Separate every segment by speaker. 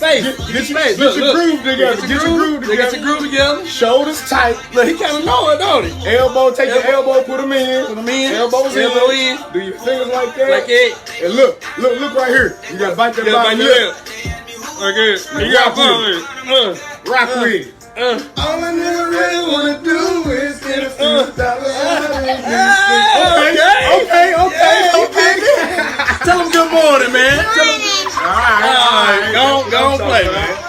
Speaker 1: face. Get your groove together. Get your groove together. Shoulders tight.
Speaker 2: Look, he kind of know it, don't he?
Speaker 1: Elbow, take your elbow, put them in. Elbows in. Do your fingers like that.
Speaker 2: Like it.
Speaker 1: And look right here. You gotta bite that bottom lip.
Speaker 2: Like it. You got
Speaker 1: rock with it. All a nigga really wanna do is get a few dollars. Okay.
Speaker 2: Tell him good morning, man. Tell him. All right. Go on, play, man.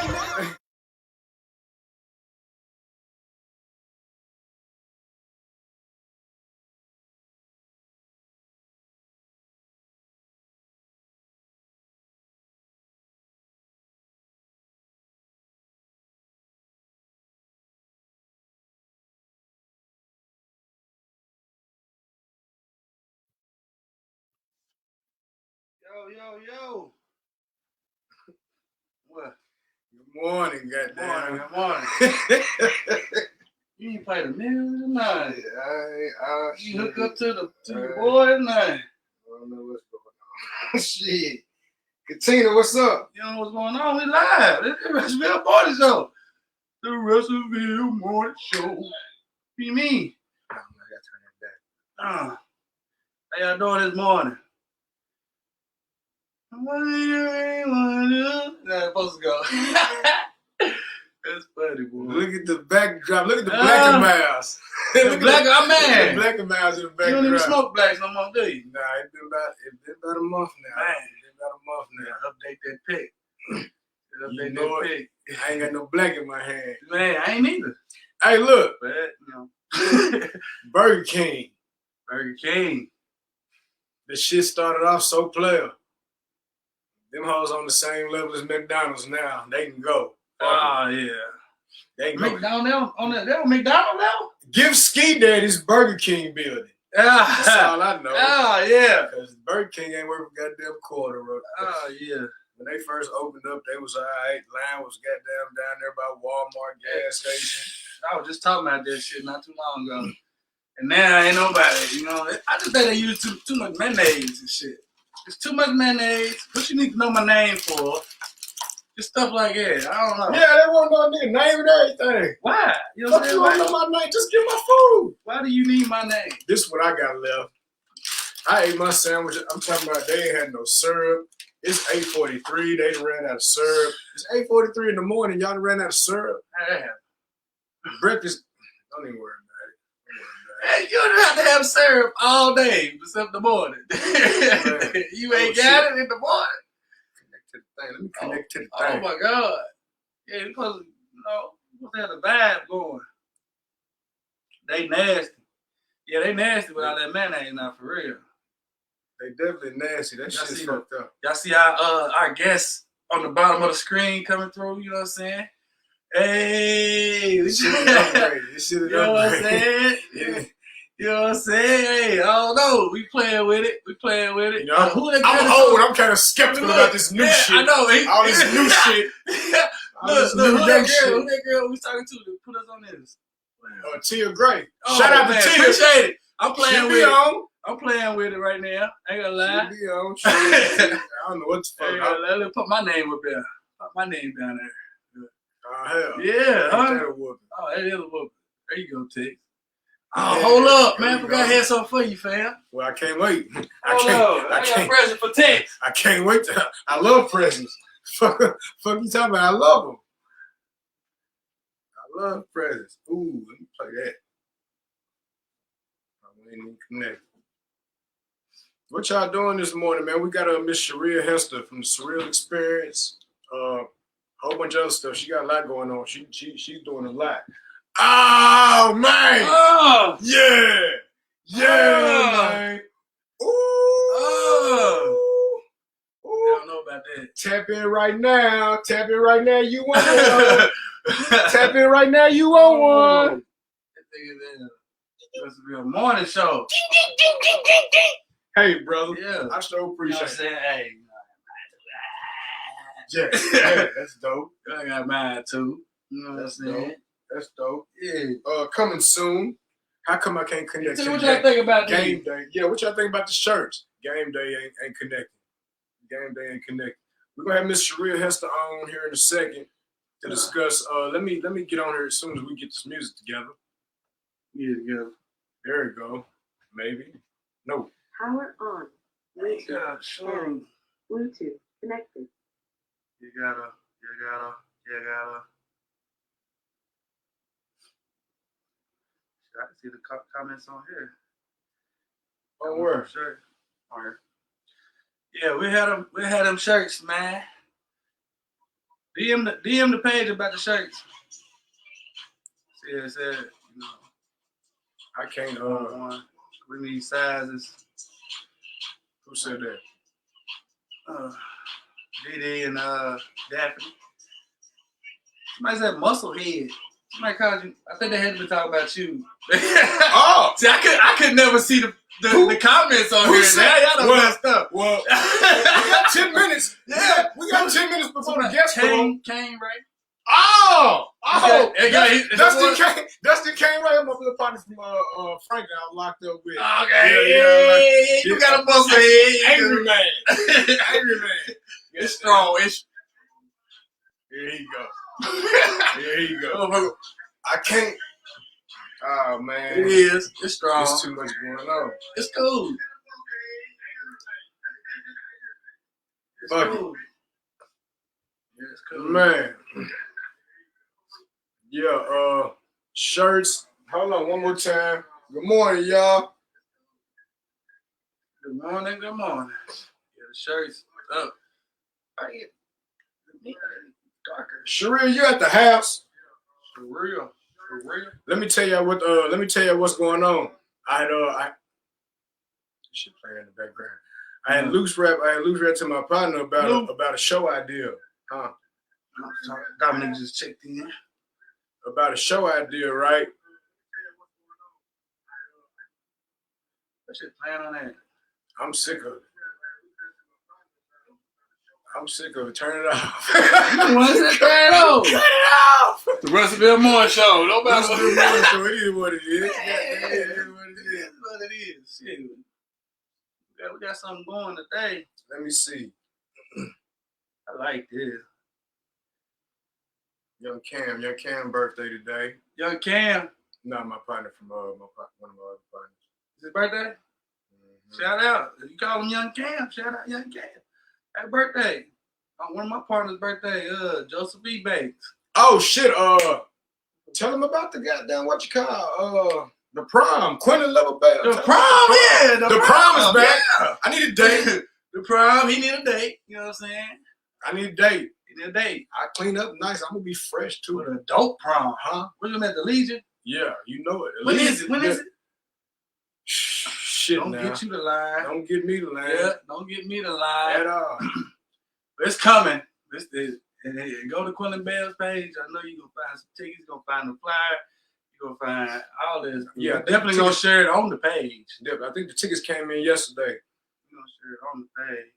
Speaker 2: Yo. What?
Speaker 1: Good morning, goddamn.
Speaker 2: Good morning. You ain't played a minute tonight. You hook up to your boy tonight.
Speaker 1: I don't know what's going on. Shit. Katina, what's up?
Speaker 2: You know what's going on? We live. It's the Russellville Morning Show. The Russellville Morning Show. What you mean?
Speaker 1: I gotta turn that back.
Speaker 2: How y'all doing this morning? What do you want to do? That's supposed to go. That's funny, boy.
Speaker 1: Look at the backdrop. Look at the black and mouse.
Speaker 2: The black, I'm mad.
Speaker 1: The black and mouse in the
Speaker 2: You
Speaker 1: backdrop.
Speaker 2: don't even smoke blacks no more, do you?
Speaker 1: Nah, it's been about a month now.
Speaker 2: Man.
Speaker 1: It's about a month now.
Speaker 2: Update that pic.
Speaker 1: You know it. I ain't got no black in my hand.
Speaker 2: Man, I ain't either.
Speaker 1: Hey, look.
Speaker 2: But,
Speaker 1: Burger King.
Speaker 2: Burger King.
Speaker 1: The shit started off so player. Them hoes on the same level as McDonald's now. They can go.
Speaker 2: Oh, yeah.
Speaker 1: They can go.
Speaker 2: McDonald's on that level? McDonald's level?
Speaker 1: Give Ski Daddy's Burger King building. That's all I know.
Speaker 2: Oh, yeah.
Speaker 1: Because Burger King ain't worth a goddamn quarter.
Speaker 2: Oh, yeah.
Speaker 1: When they first opened up, they was all right. Line was goddamn down there by Walmart gas station.
Speaker 2: I was just talking about that shit not too long ago. And now ain't nobody, you know. I just think they use too much mayonnaise and shit. It's too much mayonnaise. What you need to know my name for? Just stuff like that. I don't know.
Speaker 1: Yeah, they want no nigga name and everything.
Speaker 2: Why? You know what I'm saying?
Speaker 1: You don't know my name. Just get my food.
Speaker 2: Why do you need my name?
Speaker 1: This is what I got left. I ate my sandwich. I'm talking about they ain't had no syrup. It's 8:43. They done ran out of syrup. It's 8:43 in the morning. Y'all done ran out of syrup. Breakfast. Don't even worry about it.
Speaker 2: Hey, you don't have to have syrup all day except the morning. You ain't got it in the morning.
Speaker 1: Let me connect to the thing.
Speaker 2: Oh my God. Yeah, because you supposed to have the vibe going. They nasty. Yeah, they nasty without that mayonnaise now, for real.
Speaker 1: They definitely nasty. That shit's fucked up.
Speaker 2: Y'all see our guests on the bottom of the screen coming through, you know what I'm saying? Hey,
Speaker 1: this shit is upgraded. This shit is
Speaker 2: you know what I'm saying?
Speaker 1: Yeah.
Speaker 2: You know what I'm saying? Hey, I don't know. We playing with it. You know,
Speaker 1: who I'm old. I'm kind of skeptical about this new shit.
Speaker 2: I know.
Speaker 1: All this new shit.
Speaker 2: Look, who that girl we talking to put us on this?
Speaker 1: Tia Gray. Shout out to Tia.
Speaker 2: Appreciate it. I'm playing with it.
Speaker 1: On.
Speaker 2: I'm playing with it right now. I ain't gonna lie.
Speaker 1: Be on. I don't know what the fuck.
Speaker 2: Let me put my name up there. Put my name down there.
Speaker 1: Oh, hell.
Speaker 2: Yeah.
Speaker 1: Huh?
Speaker 2: That is a whooping. There you go, Tex. Oh, hold up, man. I forgot I had something for you, fam.
Speaker 1: Well, I can't wait.
Speaker 2: I got a present for Tex.
Speaker 1: I can't wait. I love presents. Fuck you talking about? I love them. I love presents. Ooh, let me play that. I ain't even connected. What y'all doing this morning, man? We got Miss Sherria Hester from the Surreal Experience. Whole bunch of other stuff. She got a lot going on. She's doing a lot. Oh man!
Speaker 2: Oh
Speaker 1: yeah, man. Ooh.
Speaker 2: I don't know about that.
Speaker 1: Tap in right now. Tap in right now. You want one? Tap in right now. You want one?
Speaker 2: This will be a morning show.
Speaker 1: Hey, brother.
Speaker 2: Yeah,
Speaker 1: I sure appreciate it.
Speaker 2: You know what I'm saying? Hey.
Speaker 1: Yeah, that's dope.
Speaker 2: I got mine too. You know what I'm saying?
Speaker 1: That's dope.
Speaker 2: Yeah.
Speaker 1: Coming soon. How come I can't connect to
Speaker 2: what y'all think about
Speaker 1: Game Day? Yeah, what y'all think about the shirts? Game Day ain't connected. Game Day ain't connected. We're gonna have Miss Sherria Hester on here in a second to discuss. Let me get on here as soon as we get this music together.
Speaker 2: Yeah.
Speaker 1: There we go. Maybe. No.
Speaker 3: Power on. Bluetooth.
Speaker 2: Yeah, sure.
Speaker 3: Bluetooth connected.
Speaker 2: You gotta. I can see the comments on here.
Speaker 1: Don't worry.
Speaker 2: Shirt. On here. Yeah, we had them shirts, man. DM the page about the shirts. See, it said, you know,
Speaker 1: I can't.
Speaker 2: We need sizes.
Speaker 1: Who said that?
Speaker 2: DD and Daphne. Somebody said muscle head. Somebody called you. I think they had to be talking about you.
Speaker 1: Oh,
Speaker 2: see, I could never see the comments on here. Now y'all done messed up.
Speaker 1: Well, we got 10 minutes.
Speaker 2: Yeah,
Speaker 1: we got 10 minutes before the guest
Speaker 2: came right.
Speaker 1: Oh, Dustin came right. I'm a little partner from Frank. I was locked up with.
Speaker 2: Okay, you got a muscle head.
Speaker 1: Angry man. Angry man.
Speaker 2: It's strong.
Speaker 1: Here you go. Here you go. I can't. Oh man.
Speaker 2: It is. It's strong.
Speaker 1: It's too much going on.
Speaker 2: It's cool. It's cool. Yeah, it's cool.
Speaker 1: Man. Yeah, shirts. Hold on one more time. Good morning, y'all.
Speaker 2: Good morning. Yeah, the shirts up. Darker.
Speaker 1: Sherria, you at the house?
Speaker 2: Surreal.
Speaker 1: Let me tell you what's going on. I shit playing in the background. I had loose rap to my partner about a show idea. Huh?
Speaker 2: Dominic just checked in.
Speaker 1: About a show idea, right?
Speaker 2: That shit playing on that.
Speaker 1: I'm sick of it. Turn it off.
Speaker 2: You want to turn it off?
Speaker 1: Cut it off.
Speaker 2: The Russellville Morning Show. Nobody
Speaker 1: Russellville Morning Show. It is what it is.
Speaker 2: It is what it is. Shit. We got something going today.
Speaker 1: Let me see.
Speaker 2: I like this.
Speaker 1: Young Cam birthday today.
Speaker 2: Young Cam.
Speaker 1: Not my partner from one of my other partners.
Speaker 2: It's his birthday? Mm-hmm. Shout out. You call him Young Cam. Shout out Young Cam. Happy birthday. On one of my partner's birthday, Joseph E. Banks.
Speaker 1: Oh shit. Tell him about the goddamn the prom. Quentin Level Bell.
Speaker 2: The prom, yeah.
Speaker 1: The prom is back.
Speaker 2: Yeah.
Speaker 1: I need a date.
Speaker 2: The prom, he need a date. You know what I'm saying?
Speaker 1: I need a date.
Speaker 2: He need a date.
Speaker 1: I clean up nice. I'm gonna be fresh too.
Speaker 2: With a dope prom,
Speaker 1: huh?
Speaker 2: We're gonna at the Legion.
Speaker 1: Yeah, you know it.
Speaker 2: When is it?
Speaker 1: Shit,
Speaker 2: don't get you the line.
Speaker 1: Don't get me the line.
Speaker 2: Yeah, don't get me the line
Speaker 1: at all.
Speaker 2: It's coming. And go to Quentin Bell's page. I know you're gonna find some tickets. You're gonna find the flyer. You're gonna find all this.
Speaker 1: Yeah,
Speaker 2: definitely gonna share it on the page.
Speaker 1: I think the tickets came in yesterday.
Speaker 2: You're gonna share it on the page.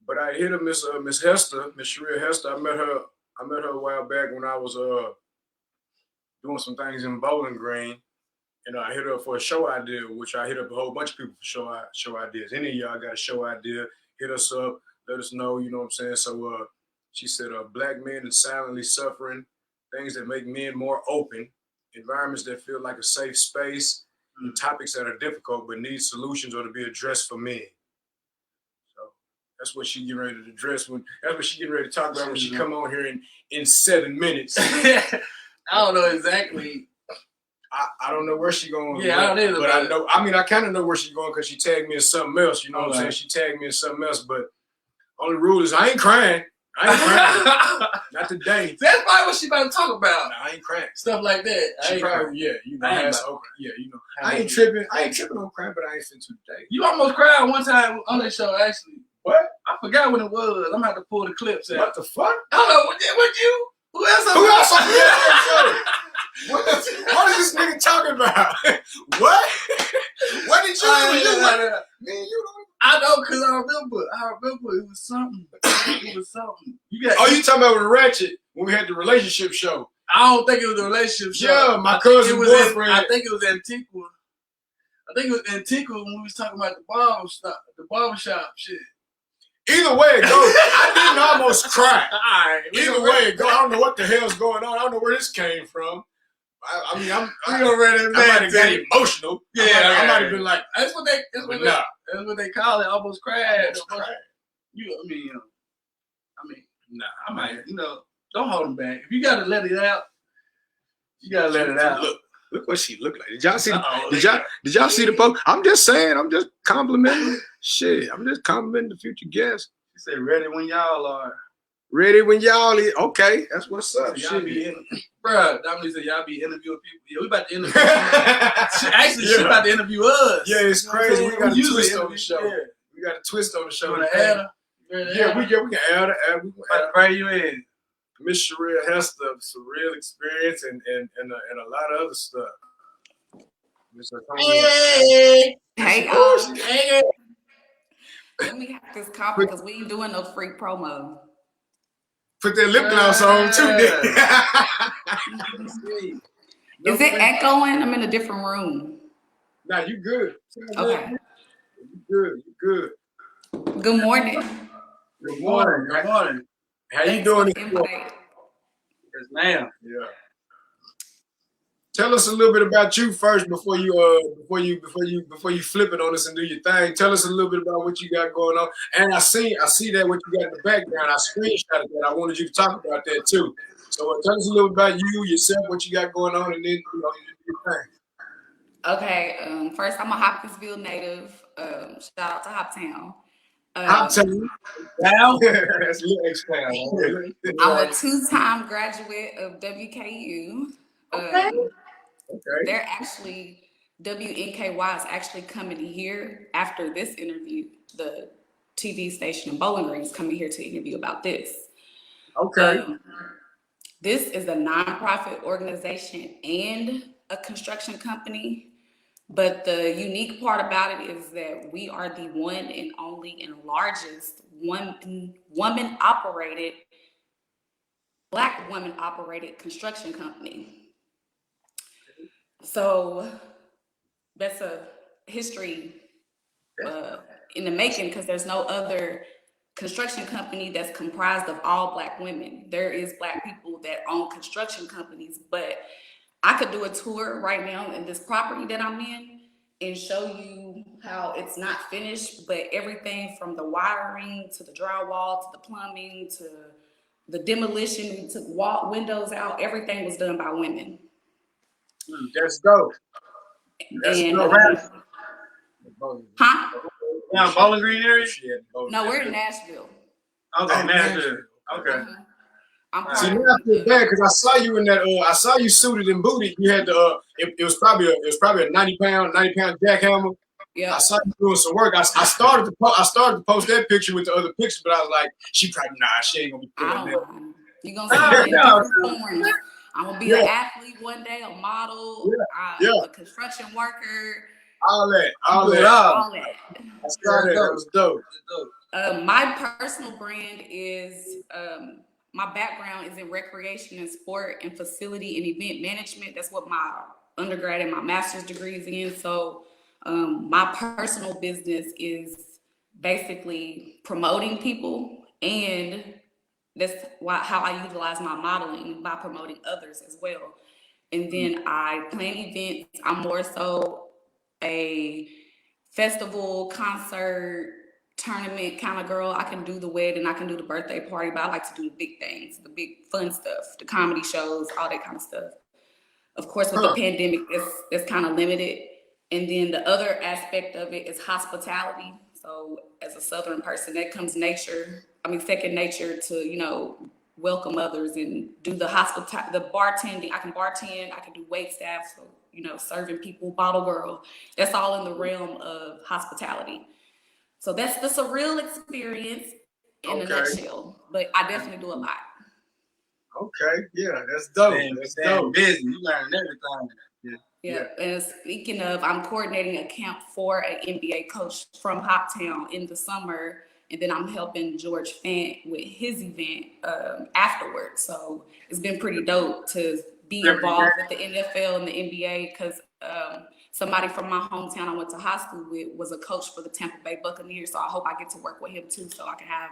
Speaker 1: But I hit her, Miss Hester, Miss Sherria Hester. I met her a while back when I was doing some things in Bowling Green, and I hit her for a show idea, which I hit up a whole bunch of people for show ideas. Any of y'all got a show idea? Hit us up, let us know. You know what I'm saying? So she said, black men and silently suffering, things that make men more open, environments that feel like a safe space, and topics that are difficult but need solutions or to be addressed for men. That's what she getting ready to address. That's what she getting ready to talk about when she come on here in 7 minutes.
Speaker 2: I don't know exactly.
Speaker 1: I don't know where she going.
Speaker 2: Yeah, I don't either.
Speaker 1: But I know. I mean, I kind of know where she's going because she tagged me in something else. You know what I'm saying? She tagged me in something else. But only rule is I ain't crying. Not today.
Speaker 2: That's probably what she about to talk about.
Speaker 1: Nah, I ain't crying.
Speaker 2: Stuff like that.
Speaker 1: She probably, yeah, you know. I ain't tripping on crying, but I ain't finna today.
Speaker 2: You almost cried one time on this show, actually.
Speaker 1: What?
Speaker 2: I forgot when it was. I'm gonna have to pull the clips out.
Speaker 1: What the fuck?
Speaker 2: I don't know. What you? Who else?
Speaker 1: What is this nigga talking about? What? What did you do? Me and you don't.
Speaker 2: I know, because I remember it was something. It was something.
Speaker 1: You talking about with Ratchet when we had the relationship show?
Speaker 2: I don't think it was a relationship show.
Speaker 1: Yeah, my cousin's boyfriend.
Speaker 2: I think it was Antigua. I think it was Antigua when we was talking about the barbershop shit.
Speaker 1: Either way it goes, I didn't almost cry.
Speaker 2: All right.
Speaker 1: Either way it goes, I don't know what the hell's going on. I don't know where this came from. I mean,
Speaker 2: We gonna run it
Speaker 1: I might
Speaker 2: back.
Speaker 1: have got emotional.
Speaker 2: Yeah,
Speaker 1: I might have been like,
Speaker 2: That's what they call it. Almost cried.
Speaker 1: Nah,
Speaker 2: I might, don't hold them back. If you gotta let it out, you gotta let it out.
Speaker 1: Look what she looked like. Did y'all see?
Speaker 2: Uh-oh.
Speaker 1: Did y'all see the post? I'm just saying. I'm just complimenting. Shit, I'm just complimenting the future guests.
Speaker 2: She said, "Ready when y'all are."
Speaker 1: Ready when y'all is. Okay, that's what's up.
Speaker 2: So y'all
Speaker 1: Shit.
Speaker 2: Bruh, Dominique said y'all be interviewing people. Yeah, we about to interview. She about to interview us.
Speaker 1: Yeah, it's crazy. We got a
Speaker 2: usually
Speaker 1: twist on the show.
Speaker 2: Yeah.
Speaker 1: We got a twist on the show.
Speaker 2: You wanna add her?
Speaker 1: Yeah, we can add her. We can add her.
Speaker 2: Bring you in.
Speaker 1: Miss Sherria Hester, Surreal Experience, and a lot of other stuff.
Speaker 4: Hey, y'all.
Speaker 2: Hey.
Speaker 4: Let me have this coffee because we ain't doing no free promo.
Speaker 1: Put that lip gloss on too.
Speaker 4: Is it echoing? I'm in a different room.
Speaker 1: Nah, you good.
Speaker 4: Okay.
Speaker 1: You good.
Speaker 4: Good morning.
Speaker 2: Good morning. Good morning.
Speaker 1: How you
Speaker 4: Thanks
Speaker 1: doing?
Speaker 4: for the invite.
Speaker 2: Yes, ma'am.
Speaker 1: Yeah. Tell us a little bit about you first before you flip it on us and do your thing. Tell us a little bit about what you got going on. And I see that what you got in the background. I screenshotted that. I wanted you to talk about that too. So tell us a little about you, yourself, what you got going on, and then you do your thing.
Speaker 4: Okay. First, I'm a Hopkinsville native. Shout out to Hoptown.
Speaker 1: Hoptown.
Speaker 2: Now?
Speaker 1: That's a little expound.
Speaker 4: I'm a 2-time graduate of WKU.
Speaker 1: Okay.
Speaker 4: They're actually, WNKY is actually coming here after this interview. The TV station in Bowling Green is coming here to interview about this.
Speaker 1: Okay.
Speaker 4: This is a nonprofit organization and a construction company. But the unique part about it is that we are the one and only and largest Black woman operated construction company. So that's a history in the making because there's no other construction company that's comprised of all Black women. There is Black people that own construction companies, but I could do a tour right now in this property that I'm in and show you how it's not finished, but everything from the wiring to the drywall to the plumbing to the demolition, we took windows out, everything was done by women.
Speaker 1: That's dope. That's dope.
Speaker 4: Huh?
Speaker 2: Down Bowling Green area?
Speaker 4: No, we're in Nashville.
Speaker 2: Okay, Nashville. Okay.
Speaker 1: See, now I feel bad because I saw you in that. I saw you suited and booted. You had the. It was probably a 90-pound jackhammer.
Speaker 4: Yeah.
Speaker 1: I saw you doing some work. I started to post that picture with the other pictures, but I was like, she ain't gonna be putting that.
Speaker 4: You gonna see me in different forms. I'm gonna be an athlete one day, a model, a construction worker.
Speaker 1: All that.
Speaker 4: I
Speaker 1: saw that. That was dope.
Speaker 4: My personal brand is my background is in recreation and sport and facility and event management. That's what my undergrad and my master's degree is in. So my personal business is basically promoting people, and that's how I utilize my modeling by promoting others as well. And then I plan events. I'm more so a festival, concert, tournament kind of girl. I can do the wedding, I can do the birthday party, but I like to do the big things, the big fun stuff, the comedy shows, all that kind of stuff. Of course, with the pandemic, it's kind of limited. And then the other aspect of it is hospitality. So as a Southern person, that comes second nature to, welcome others and do the bartending. I can bartend, I can do wait staff, so, serving people, bottle girl. That's all in the realm of hospitality. So that's the Surreal Experience in a nutshell. But I definitely do a lot.
Speaker 1: Okay, yeah, that's dope. That's dope.
Speaker 2: Busy. You learn everything.
Speaker 4: Yeah. And speaking of, I'm coordinating a camp for an NBA coach from Hoptown in the summer, and then I'm helping George Fant with his event afterwards. So it's been pretty dope to be involved with the NFL and the NBA because somebody from my hometown I went to high school with was a coach for the Tampa Bay Buccaneers. So I hope I get to work with him too, so I can have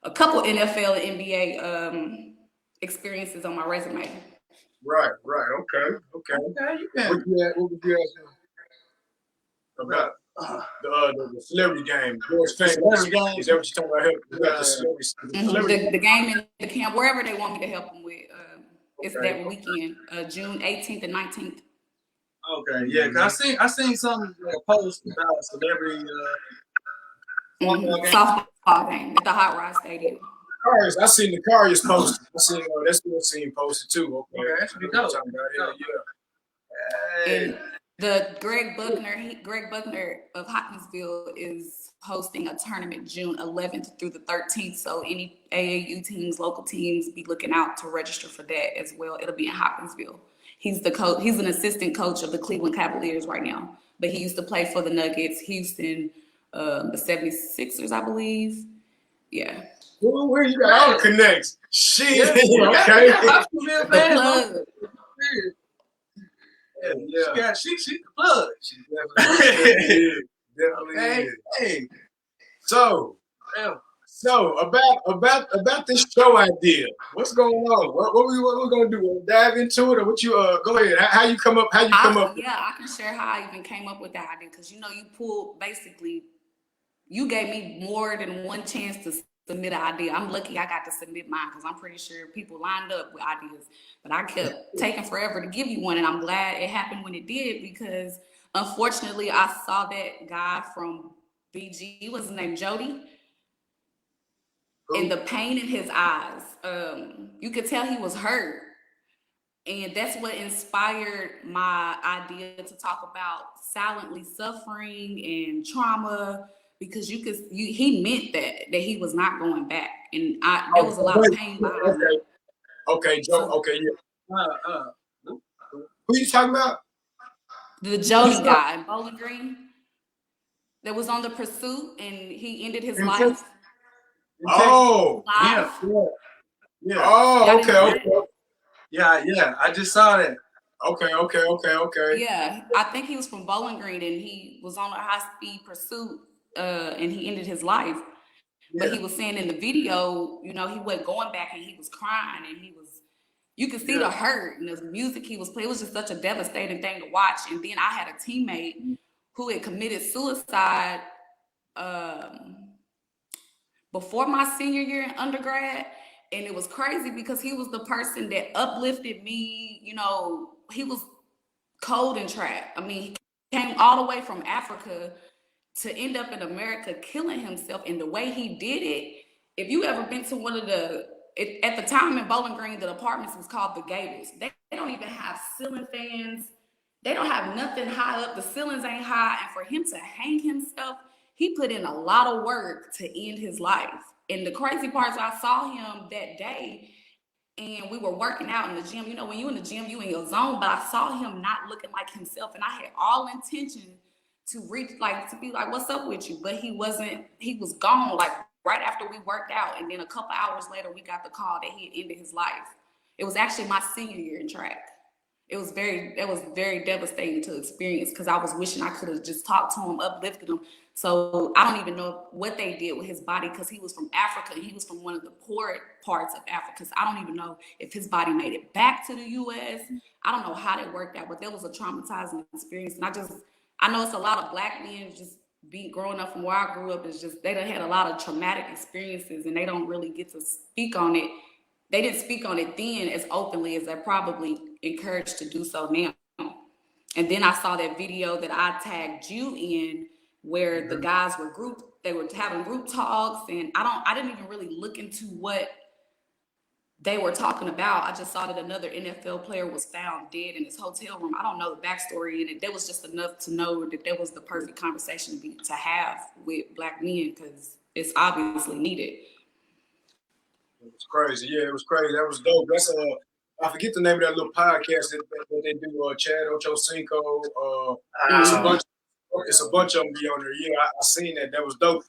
Speaker 4: a couple NFL and NBA experiences on my resume.
Speaker 1: Right. Okay.
Speaker 2: Okay, you can.
Speaker 1: What would you ask him about the celebrity game?
Speaker 2: Celebrity game.
Speaker 1: Is that what you're talking about? You got the celebrity.
Speaker 4: The game in the camp, wherever they want me to help them with. It's that weekend, June 18th and 19th.
Speaker 2: Okay, yeah, cause I seen something like a post about celebrity
Speaker 4: softball game at the Hot Rod Stadium.
Speaker 1: Cars, I seen the Cars posted. I seen that's what I seen posted too. Okay,
Speaker 2: that should be dope.
Speaker 1: Yeah.
Speaker 4: And the Greg Buckner of Hopkinsville is hosting a tournament June 11th through the 13th. So any AAU teams, local teams, be looking out to register for that as well. It'll be in Hopkinsville. He's the coach. He's an assistant coach of the Cleveland Cavaliers right now, but he used to play for the Nuggets, Houston, the 76ers, I believe. Yeah.
Speaker 1: Well, where you got all the connects? Shit.
Speaker 2: Yeah,
Speaker 1: Okay.
Speaker 2: Hopkinsville fans,
Speaker 4: Plug.
Speaker 2: Yeah, she the plug.
Speaker 1: She definitely is.
Speaker 2: Hey.
Speaker 1: So about this show idea. What's going on? What we gonna do? We'll dive into it, or what you go ahead. How you come up?
Speaker 4: Yeah, I can share how I even came up with that idea, because you pulled basically. You gave me more than one chance to submit an idea. I'm lucky I got to submit mine, because I'm pretty sure people lined up with ideas, but I kept taking forever to give you one, and I'm glad it happened when it did, because unfortunately I saw that guy from BG, what's his name, Jody, and the pain in his eyes. You could tell he was hurt, and that's what inspired my idea to talk about silently suffering and trauma. Because he meant that he was not going back, and there was a lot of pain behind it.
Speaker 1: Okay, Joe. Okay, yeah. Who you talking about?
Speaker 4: The Jody guy in Bowling Green that was on the pursuit, and he ended his life.
Speaker 1: Oh,
Speaker 2: yeah.
Speaker 1: Oh, okay.
Speaker 2: Yeah. I just saw that.
Speaker 1: Okay.
Speaker 4: Yeah, I think he was from Bowling Green, and he was on a high-speed pursuit. And he ended his life. But he was saying in the video, he wasn't going back, and he was crying, and you could see the hurt and the music he was playing. It was just such a devastating thing to watch. And then I had a teammate who had committed suicide before my senior year in undergrad. And it was crazy because he was the person that uplifted me. He was cold in track. I mean, he came all the way from Africa to end up in America killing himself, and the way he did it. If you ever been to one of at the time in Bowling Green, the apartments was called the Gables. They don't even have ceiling fans. They don't have nothing high up. The ceilings ain't high. And for him to hang himself, he put in a lot of work to end his life. And the crazy part is I saw him that day, and we were working out in the gym. When you in the gym, you in your zone, but I saw him not looking like himself, and I had all intention to reach, to be like, what's up with you? But he was gone, right after we worked out. And then a couple hours later, we got the call that he had ended his life. It was actually my senior year in track. It was very devastating to experience, because I was wishing I could have just talked to him, uplifted him. So I don't even know what they did with his body, because he was from Africa, and he was from one of the poor parts of Africa. So I don't even know if his body made it back to the U.S. I don't know how that worked out, but that was a traumatizing experience. And I know it's a lot of Black men just growing up from where I grew up, is just they done had a lot of traumatic experiences, and they don't really get to speak on it. They didn't speak on it then as openly as they're probably encouraged to do so now. And then I saw that video that I tagged you in, where the guys they were having group talks, and I didn't even really look into what they were talking about. I just saw that another NFL player was found dead in his hotel room. I don't know the backstory in it. That was just enough to know that was the perfect conversation to have with Black men, because it's obviously needed.
Speaker 1: It was crazy. Yeah, it was crazy. That was dope. That's I forget the name of that little podcast that they do. Chad Ochocinco. It's a bunch of them be on there. Yeah, I seen that. That was dope.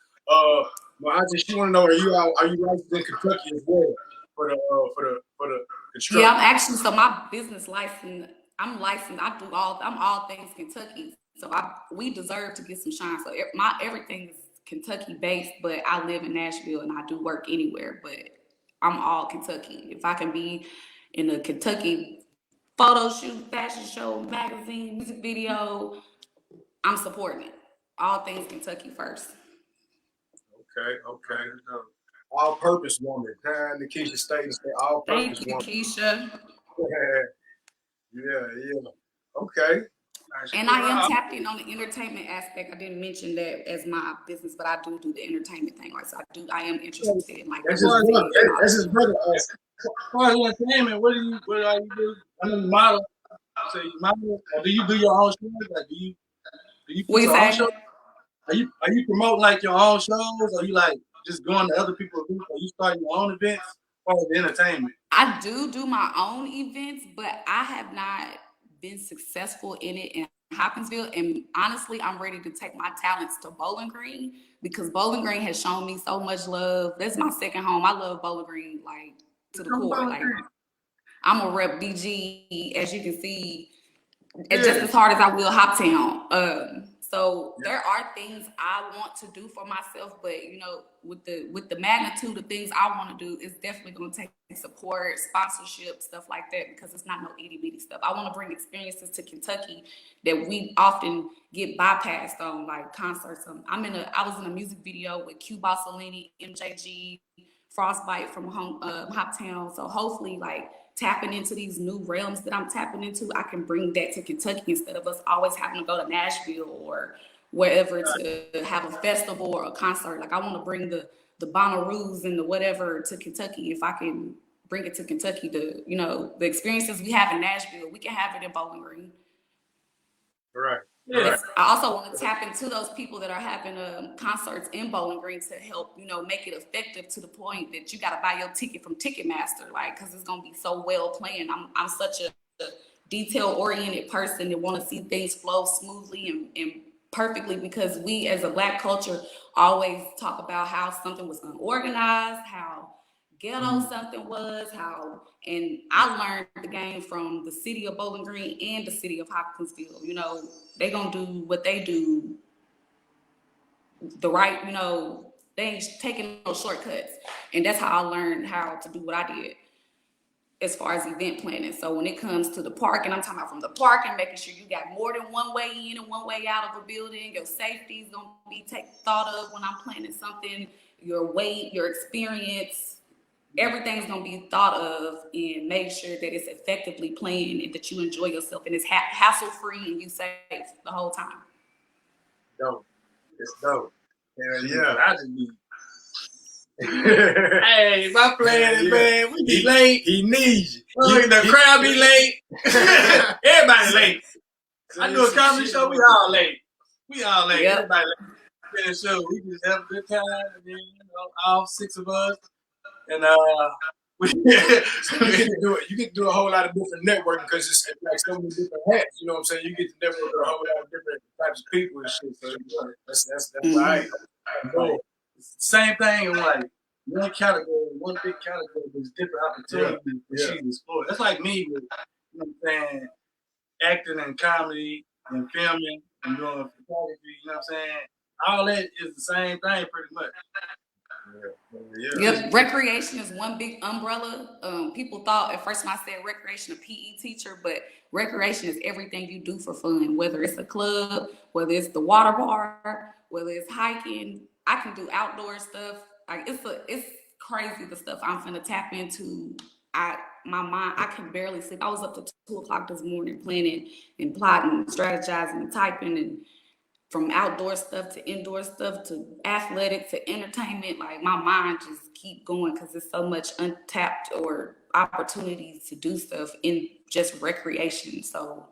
Speaker 1: She want to know, are you licensed in Kentucky as well for the construction?
Speaker 4: Yeah, I'm actually, so my business license I'm licensed. I'm all things Kentucky. So we deserve to get some shine. So everything is Kentucky based, but I live in Nashville and I do work anywhere. But I'm all Kentucky. If I can be in a Kentucky photo shoot, fashion show, magazine, music video, I'm supporting it. All things Kentucky first.
Speaker 1: Okay. All purpose woman. Time to Keisha State say all purpose
Speaker 4: Thank you,
Speaker 1: woman.
Speaker 4: Keisha.
Speaker 1: Yeah. Okay.
Speaker 4: And I am tapped in on the entertainment aspect. I didn't mention that as my business, but I do the entertainment thing. Like, so I am interested in like.
Speaker 1: That's his brother.
Speaker 2: As far as entertainment, what are you do? I know you model. So you model, or do you do your own shows? Like, do you
Speaker 4: What you
Speaker 2: your own
Speaker 4: say?
Speaker 2: shows? Are you promoting like your own shows, or you like just going to other people's events, or you start your own events for the entertainment?
Speaker 4: I do my own events, but I have not been successful in it in Hopkinsville. And honestly, I'm ready to take my talents to Bowling Green because Bowling Green has shown me so much love. That's my second home. I love Bowling Green like to the core. Like I'm a rep BG, as you can see, just as hard as I will Hoptown. So there are things I want to do for myself, but you know, with the magnitude of things I want to do, it's definitely going to take support, sponsorship, stuff like that, because it's not no itty bitty stuff. I want to bring experiences to Kentucky that we often get bypassed on, like concerts. I was in a music video with Q Bossolini, MJG, Frostbite from Hoptown. So hopefully, like tapping into these new realms that I'm tapping into, I can bring that to Kentucky instead of us always having to go to Nashville or wherever to have a festival or a concert. Like I want to bring the Bonnaroo's and the whatever to Kentucky. If I can bring it to Kentucky, the the experiences we have in Nashville, we can have it in Bowling Green.
Speaker 1: Right.
Speaker 4: Yeah. I also want to tap into those people that are having concerts in Bowling Green to help, make it effective to the point that you got to buy your ticket from Ticketmaster, like, because it's going to be so well planned. I'm such a detail-oriented person that want to see things flow smoothly and perfectly, because we as a Black culture always talk about how something was unorganized, how ghetto something was, and I learned the game from the city of Bowling Green and the city of Hopkinsville. They gonna do what they do the right, they ain't taking no shortcuts. And that's how I learned how to do what I did as far as event planning. So when it comes to the parking, I'm talking about from the parking, making sure you got more than one way in and one way out of a building. Your safety is gonna be thought of when I'm planning something, your weight, your experience, everything's gonna be thought of and make sure that it's effectively planned and that you enjoy yourself and it's hassle-free and you safe the whole time.
Speaker 1: Dope. It's dope.
Speaker 2: Yeah. I just need. Hey, my plan, man, we be late.
Speaker 1: He needs you.
Speaker 2: The crowd be late. Everybody late. I do a comedy show. We all late. Yep. Everybody late. Finish show. We just have a good time. And then, all six of us. And
Speaker 1: you get to do a whole lot of different networking because it's like so many different hats. You know what I'm saying? You get to network with a whole lot of different types of people and shit. So that's right.
Speaker 2: Cool. Same thing in like one big category with different opportunities for she to explore. That's like me with acting and comedy and filming and doing photography, all that is the same thing pretty much.
Speaker 4: Yep, recreation is one big umbrella. People thought at first when I said recreation, a PE teacher, but recreation is everything you do for fun, whether it's a club, whether it's the water bar, whether it's hiking. I can do outdoor stuff. Like it's crazy the stuff I'm finna tap into. My mind, I can barely sleep. I was up to 2:00 this morning planning and plotting, strategizing, and typing, and from outdoor stuff to indoor stuff to athletic to entertainment. Like my mind just keep going because there's so much untapped or opportunities to do stuff in just recreation. So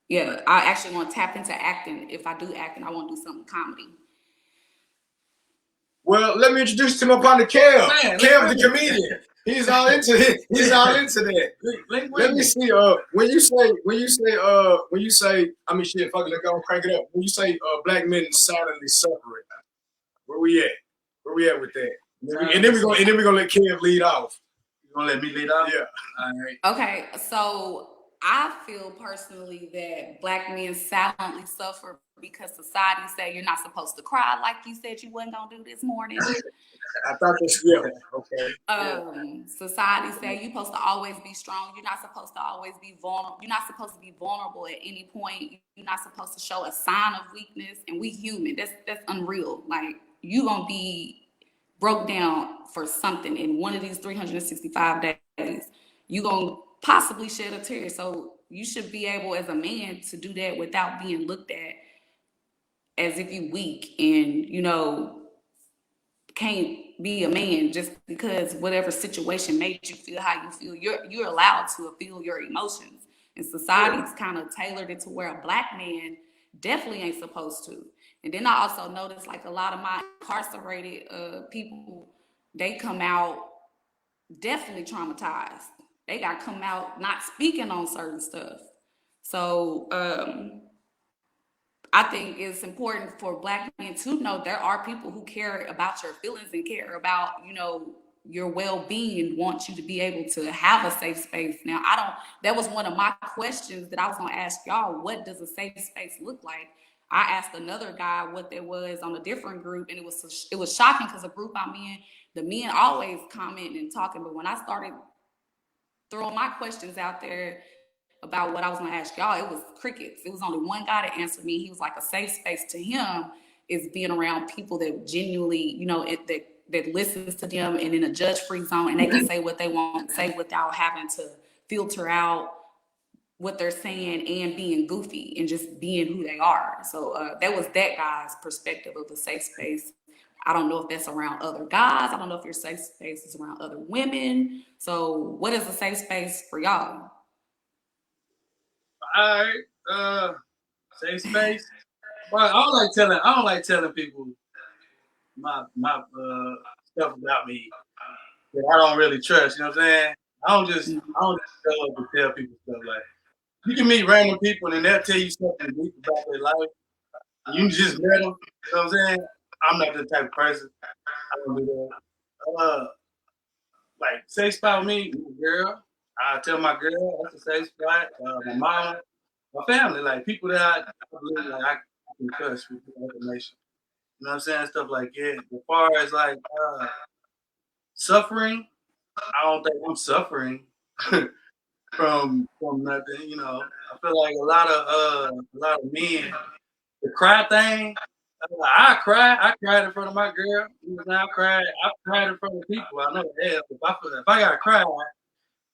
Speaker 4: yeah, I actually want to tap into acting. If I do acting, I want to do something comedy.
Speaker 1: Well, let me introduce to my partner Kev. Kev, the comedian. He's all into it. He's all into that. Let me see. When you say, I mean, shit, fuck it, let's go crank it up. When you say Black men silently suffering, where we at? Where we at with that? And then we're gonna let Kev lead off.
Speaker 2: You gonna let me lead off?
Speaker 1: Yeah.
Speaker 2: All right.
Speaker 4: Okay, so I feel personally that Black men silently suffer because society say you're not supposed to cry like you said you wasn't gonna do this morning.
Speaker 1: I thought this, yeah, okay.
Speaker 4: Society say you're supposed to always be strong. You're not supposed to always be vulnerable. You're not supposed to be vulnerable at any point. You're not supposed to show a sign of weakness. And we human. That's unreal. Like you gonna be broke down for something in one of these 365 days. You gonna possibly shed a tear. So you should be able as a man to do that without being looked at as if you weak and can't be a man just because whatever situation made you feel how you feel. You're allowed to feel your emotions. And society's kind of tailored it to where a Black man definitely ain't supposed to. And then I also noticed like a lot of my incarcerated people, they come out definitely traumatized. They got come out not speaking on certain stuff. So I think it's important for Black men to know there are people who care about your feelings and care about, your well-being and want you to be able to have a safe space. Now, that was one of my questions that I was going to ask y'all. What does a safe space look like? I asked another guy what that was on a different group, and it was shocking because the group I'm in, the men always commenting and talking, but when I started throwing my questions out there about what I was going to ask y'all, it was crickets. It was only one guy that answered me. He was like, a safe space to him is being around people that genuinely, that listens to them and in a judge-free zone, and they can say what they want to say without having to filter out what they're saying and being goofy and just being who they are. So that was that guy's perspective of a safe space. I don't know if that's around other guys. I don't know if your safe space is around other women. So what is a safe space for y'all?
Speaker 2: All right, safe space. But I don't like telling people my stuff about me that I don't really trust. You know what I'm saying? I don't just go up and tell people stuff like. You can meet random people and they'll tell you something deep about their life. You just met them. You know what I'm saying? I'm not the type of person. I don't do that. Like safe spot with me, girl. I tell my girl that's a safe spot. My mom, my family, like people that I believe like I can trust with information. You know what I'm saying? Stuff like that. As far as like suffering, I don't think I'm suffering from nothing. I feel like a lot of men, the cry thing. I cried in front of my girl. I cried in front of people. I know hell. If I gotta cry,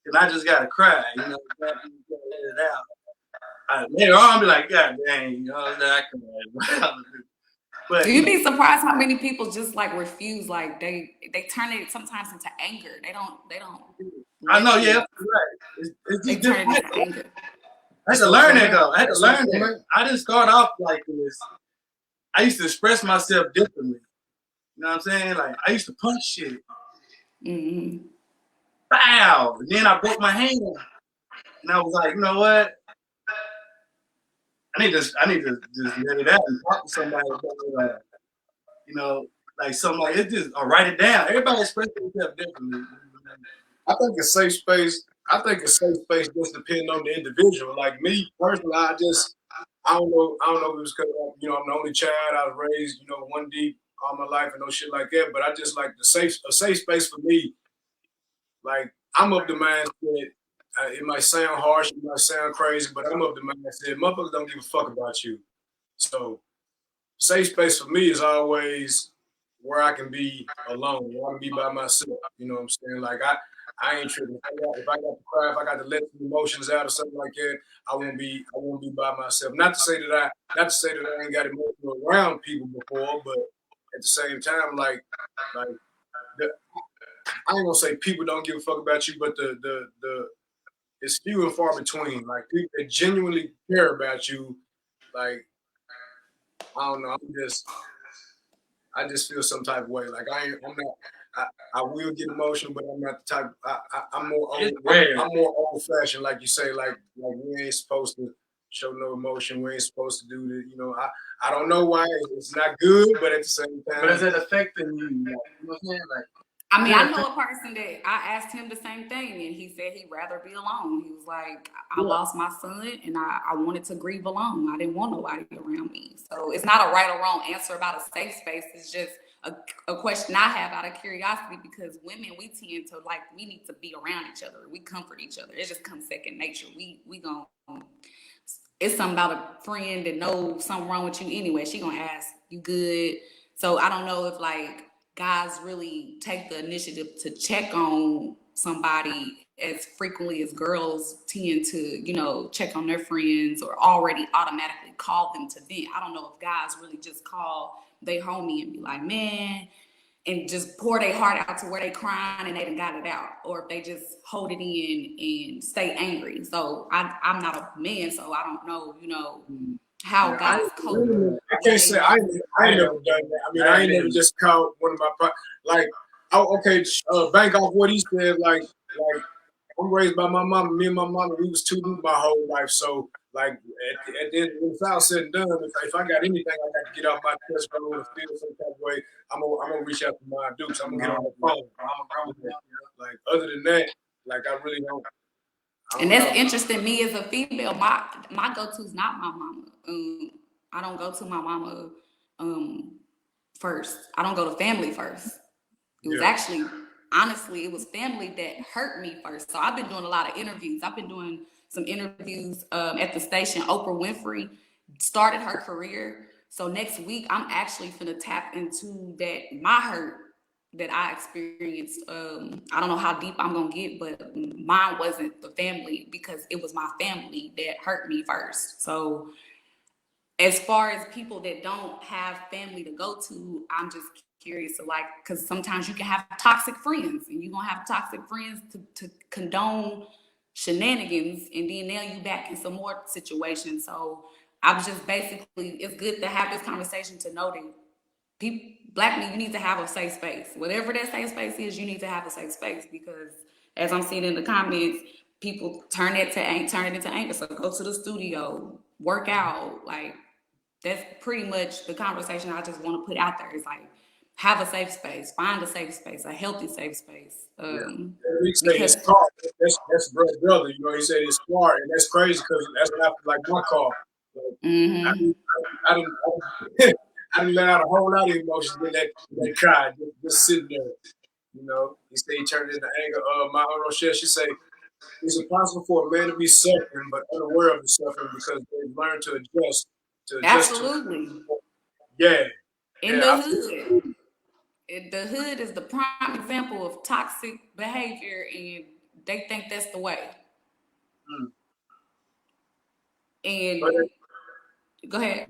Speaker 2: then I just gotta cry. Let it out. Later on, I'll be like, God dang, I cried. But
Speaker 4: you'd be surprised how many people just like refuse. Like they turn it sometimes into anger. They don't.
Speaker 2: I know, yeah, right. It's
Speaker 4: they turn it into anger.
Speaker 2: I had to learn that though. I had to learn that. I didn't start off like this. I used to express myself differently. You know what I'm saying? Like I used to punch shit.
Speaker 4: Mm-hmm.
Speaker 2: Bow. And then I broke my hand. And I was like, you know what? I need to just let it out and talk to somebody about like something like it just or write it down. Everybody expresses themselves differently.
Speaker 1: I think a safe space just depends on the individual. Like me personally, I don't know if it was because I'm the only child I was raised, one deep all my life and no shit like that. But I just like a safe space for me. Like I'm of the mindset. It might sound harsh, it might sound crazy, but I'm of the mindset. Motherfuckers don't give a fuck about you. So safe space for me is always where I can be alone, where I can be by myself. You know what I'm saying? Like I ain't tripping. If I got to cry, if I got to let some emotions out or something like that, I won't be by myself. Not to say that I ain't got emotional around people before, but at the same time, like I ain't gonna say people don't give a fuck about you, but the it's few and far between. Like people that genuinely care about you, like I don't know. I just feel some type of way. Like I'm not. I will get emotional, but I'm not the type. I'm more old. I'm more old fashioned, like you say. Like we ain't supposed to show no emotion. We ain't supposed to do that. I don't know why it's not good, but at the same time,
Speaker 2: but is it affecting you? You know what I'm saying? Like
Speaker 4: I mean, I know a person that I asked him the same thing, and he said he'd rather be alone. He was like, I lost my son, and I wanted to grieve alone. I didn't want nobody around me. So it's not a right or wrong answer about a safe space. It's just a question I have out of curiosity, because women, we tend to like, we need to be around each other. We comfort each other. It just comes second nature. We gonna, it's something about a friend that knows something wrong with you anyway. She gonna ask, you good? So I don't know if like guys really take the initiative to check on somebody as frequently as girls tend to, you know, check on their friends or already automatically call them to vent. I don't know if guys really just call they homie and be like, man, and just pour their heart out to where they crying and they done got it out, or if they just hold it in and stay angry. So I'm not a man, so I don't know, you know, how guys cope.
Speaker 1: I can't say I ain't never done that. I mean, I ain't never just called one of my like. Oh, okay, bank off what he said. Like I'm raised by my mama. Me and my mama, we was two my whole life. So like at the end, when it's all said and done, if I got anything I got to get off my chest, if I want to feel some type of way, I'm gonna reach out to my dukes. I'm gonna get on the phone. Like other than that, like I really don't.
Speaker 4: And that's interesting. Me as a female, my go-to is not my mama. I don't go to my mama first. I don't go to family first. It was actually, honestly, it was family that hurt me first. So I've been doing a lot of interviews. I've been doing some interviews at the station. Oprah Winfrey started her career. So next week, I'm actually finna tap into my hurt that I experienced. I don't know how deep I'm gonna get, but mine wasn't the family, because it was my family that hurt me first. So as far as people that don't have family to go to, I'm just curious to like, because sometimes you can have toxic friends, and you're gonna have toxic friends to condone shenanigans, and then nail you back in some more situations. So I was just basically, it's good to have this conversation to know that people, Black men, you need to have a safe space. Whatever that safe space is, you need to have a safe space, because as I'm seeing in the comments, people turn it into anger. So go to the studio, work out. Like, that's pretty much the conversation I just want to put out there. Is like, have a safe space, find a safe space, a healthy safe space.
Speaker 1: He said his car. That's brother. You know, he said his car, and that's crazy because that's not like my car. Like, I didn't let out a whole lot of emotions in that cry, just sitting there. You know, he said he turned into anger. My Aunt Rochelle, she say, it's impossible for a man to be suffering but unaware of the suffering because they've learned to adjust.
Speaker 4: Absolutely.
Speaker 1: Yeah.
Speaker 4: In the hood. The hood is the prime example of toxic behavior, and they think that's the way. And go ahead.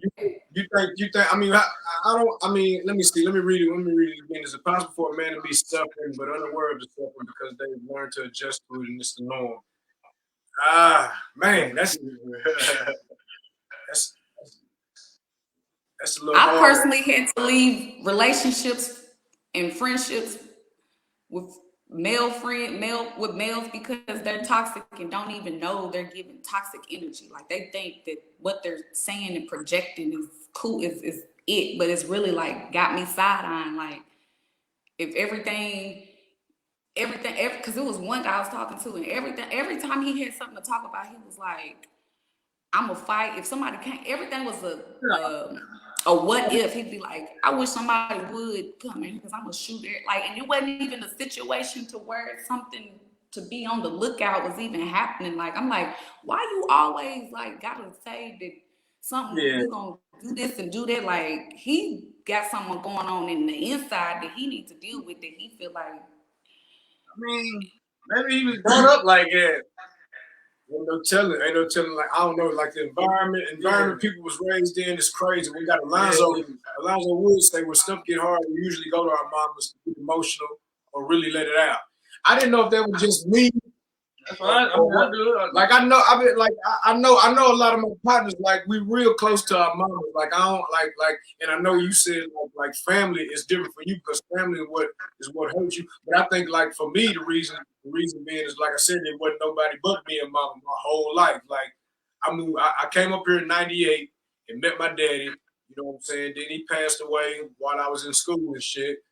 Speaker 1: You think? I mean, I don't. I mean, let me see. Let me read it. Let me read it again. It's impossible for a man to be suffering but unaware of the suffering because they've learned to adjust to it, and it's the norm. Man, that's a little hard.
Speaker 4: I personally had to leave relationships and friendships with males because they're toxic and don't even know they're giving toxic energy. Like, they think that what they're saying and projecting is cool, is it, but it's really like got me side-eyeing. Like, if everything, because it was one guy I was talking to, and every time he had something to talk about, he was like, I'm gonna fight if somebody can't. Everything was a what if. He'd be like, I wish somebody would come in because I'm gonna shoot it. Like, and it wasn't even a situation to where something to be on the lookout was even happening. Like, I'm like, why you always like gotta say that something you gonna do this and do that? Like, he got something going on in the inside that he needs to deal with, that he feel like.
Speaker 2: I mean, maybe he was brought up like that.
Speaker 1: Ain't no telling. Like, I don't know. Like, the environment people was raised in is crazy. We got Alonzo. Alonzo would say, when stuff get hard, we usually go to our mamas to get emotional or really let it out. I didn't know if that was just me.
Speaker 2: That's right. I do it.
Speaker 1: Like, I know. I mean, like, I know a lot of my partners. Like, we real close to our mamas. Like, I don't like, and I know you said like family is different for you because family is what hurts you. But I think, like, for me, the reason being is, like I said, there wasn't nobody but me and mama my whole life. Like, I came up here in '98 and met my daddy. You know what I'm saying? Then he passed away while I was in school and shit.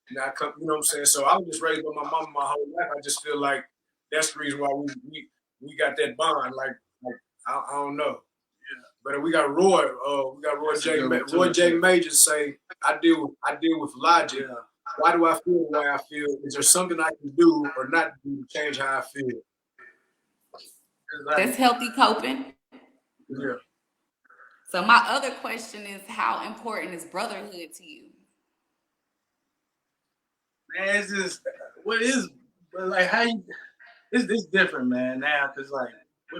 Speaker 1: And I come, you know what I'm saying? So I was just raised by my mama my whole life. I just feel like that's the reason why we got that bond. Like I don't know. But we got Roy. We got Roy J. Roy J. Major say, I deal with logic.
Speaker 2: Yeah.
Speaker 1: Why do I feel the way I feel? Is there something I can do or not do to change how I feel?
Speaker 4: That's healthy coping.
Speaker 1: Yeah.
Speaker 4: So my other question is, how important is brotherhood to you?
Speaker 2: Man, it's just what is, but like how you, it's different, man. Now, cause like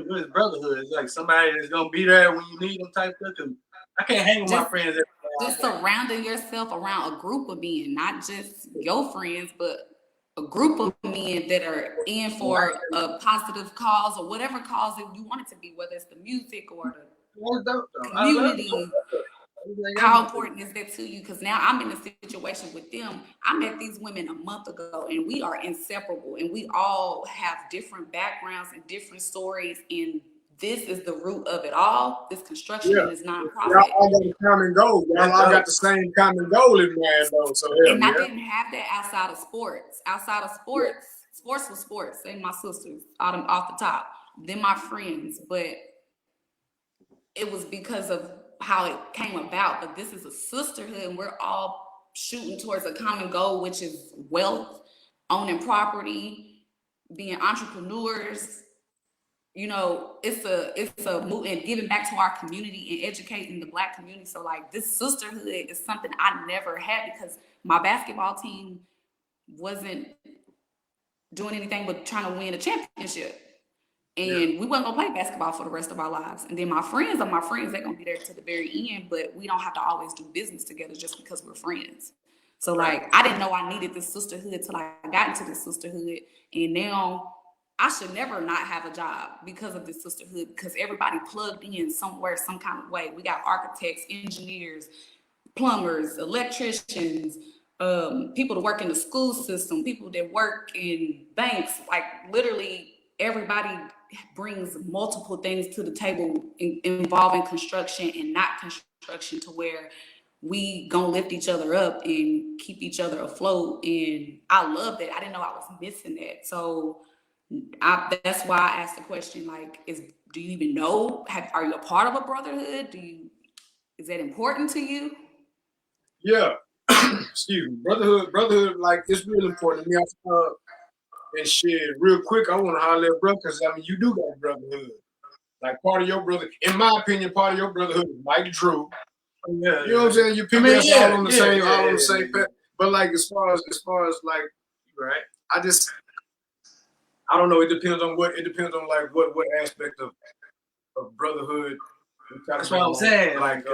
Speaker 2: with brotherhood, it's like somebody that's gonna be there when you need them type of thing. I can't hang with my friends every day.
Speaker 4: Just surrounding yourself around a group of men, not just your friends, but a group of men that are in for a positive cause or whatever cause that you want it to be, whether it's the music or the community. How important is that to you? Because now I'm in a situation with them. I met these women a month ago, and we are inseparable, and we all have different backgrounds and different stories, and this is the root of it all. This construction and this nonprofit.
Speaker 1: Y'all all got a common goal. Y'all all got the same common goal in mind, though. So
Speaker 4: and I didn't have that outside of sports. Outside of sports, sports was sports, and my sisters off the top. Then my friends, but it was because of how it came about. But this is a sisterhood, and we're all shooting towards a common goal, which is wealth, owning property, being entrepreneurs. You know, it's a move and giving back to our community and educating the Black community. So like this sisterhood is something I never had because my basketball team wasn't doing anything but trying to win a championship. And we weren't gonna play basketball for the rest of our lives. And then my friends are my friends, they're gonna be there to the very end, but we don't have to always do business together just because we're friends. So like I didn't know I needed this sisterhood till I got into this sisterhood. And now I should never not have a job because of this sisterhood, because everybody plugged in somewhere, some kind of way. We got architects, engineers, plumbers, electricians, people that work in the school system, people that work in banks, like literally everybody brings multiple things to the table involving construction and not construction, to where we gonna lift each other up and keep each other afloat. And I love that. I didn't know I was missing that. So that's why I asked the question, like, do you even know, are you a part of a brotherhood? Is that important to you?
Speaker 1: Yeah. Excuse me. Brotherhood, like, it's real important to me. And shit, real quick, I want to holler at brother, because I mean, you do got a brotherhood. Like, part of your brother, in my opinion, part of your brotherhood is Mike Drew. Yeah, you know what I'm saying? You people that's all on the same, all on the same path. But like, as far as like, right? I don't know. It depends on what aspect of brotherhood.
Speaker 2: That's what I'm saying. Like,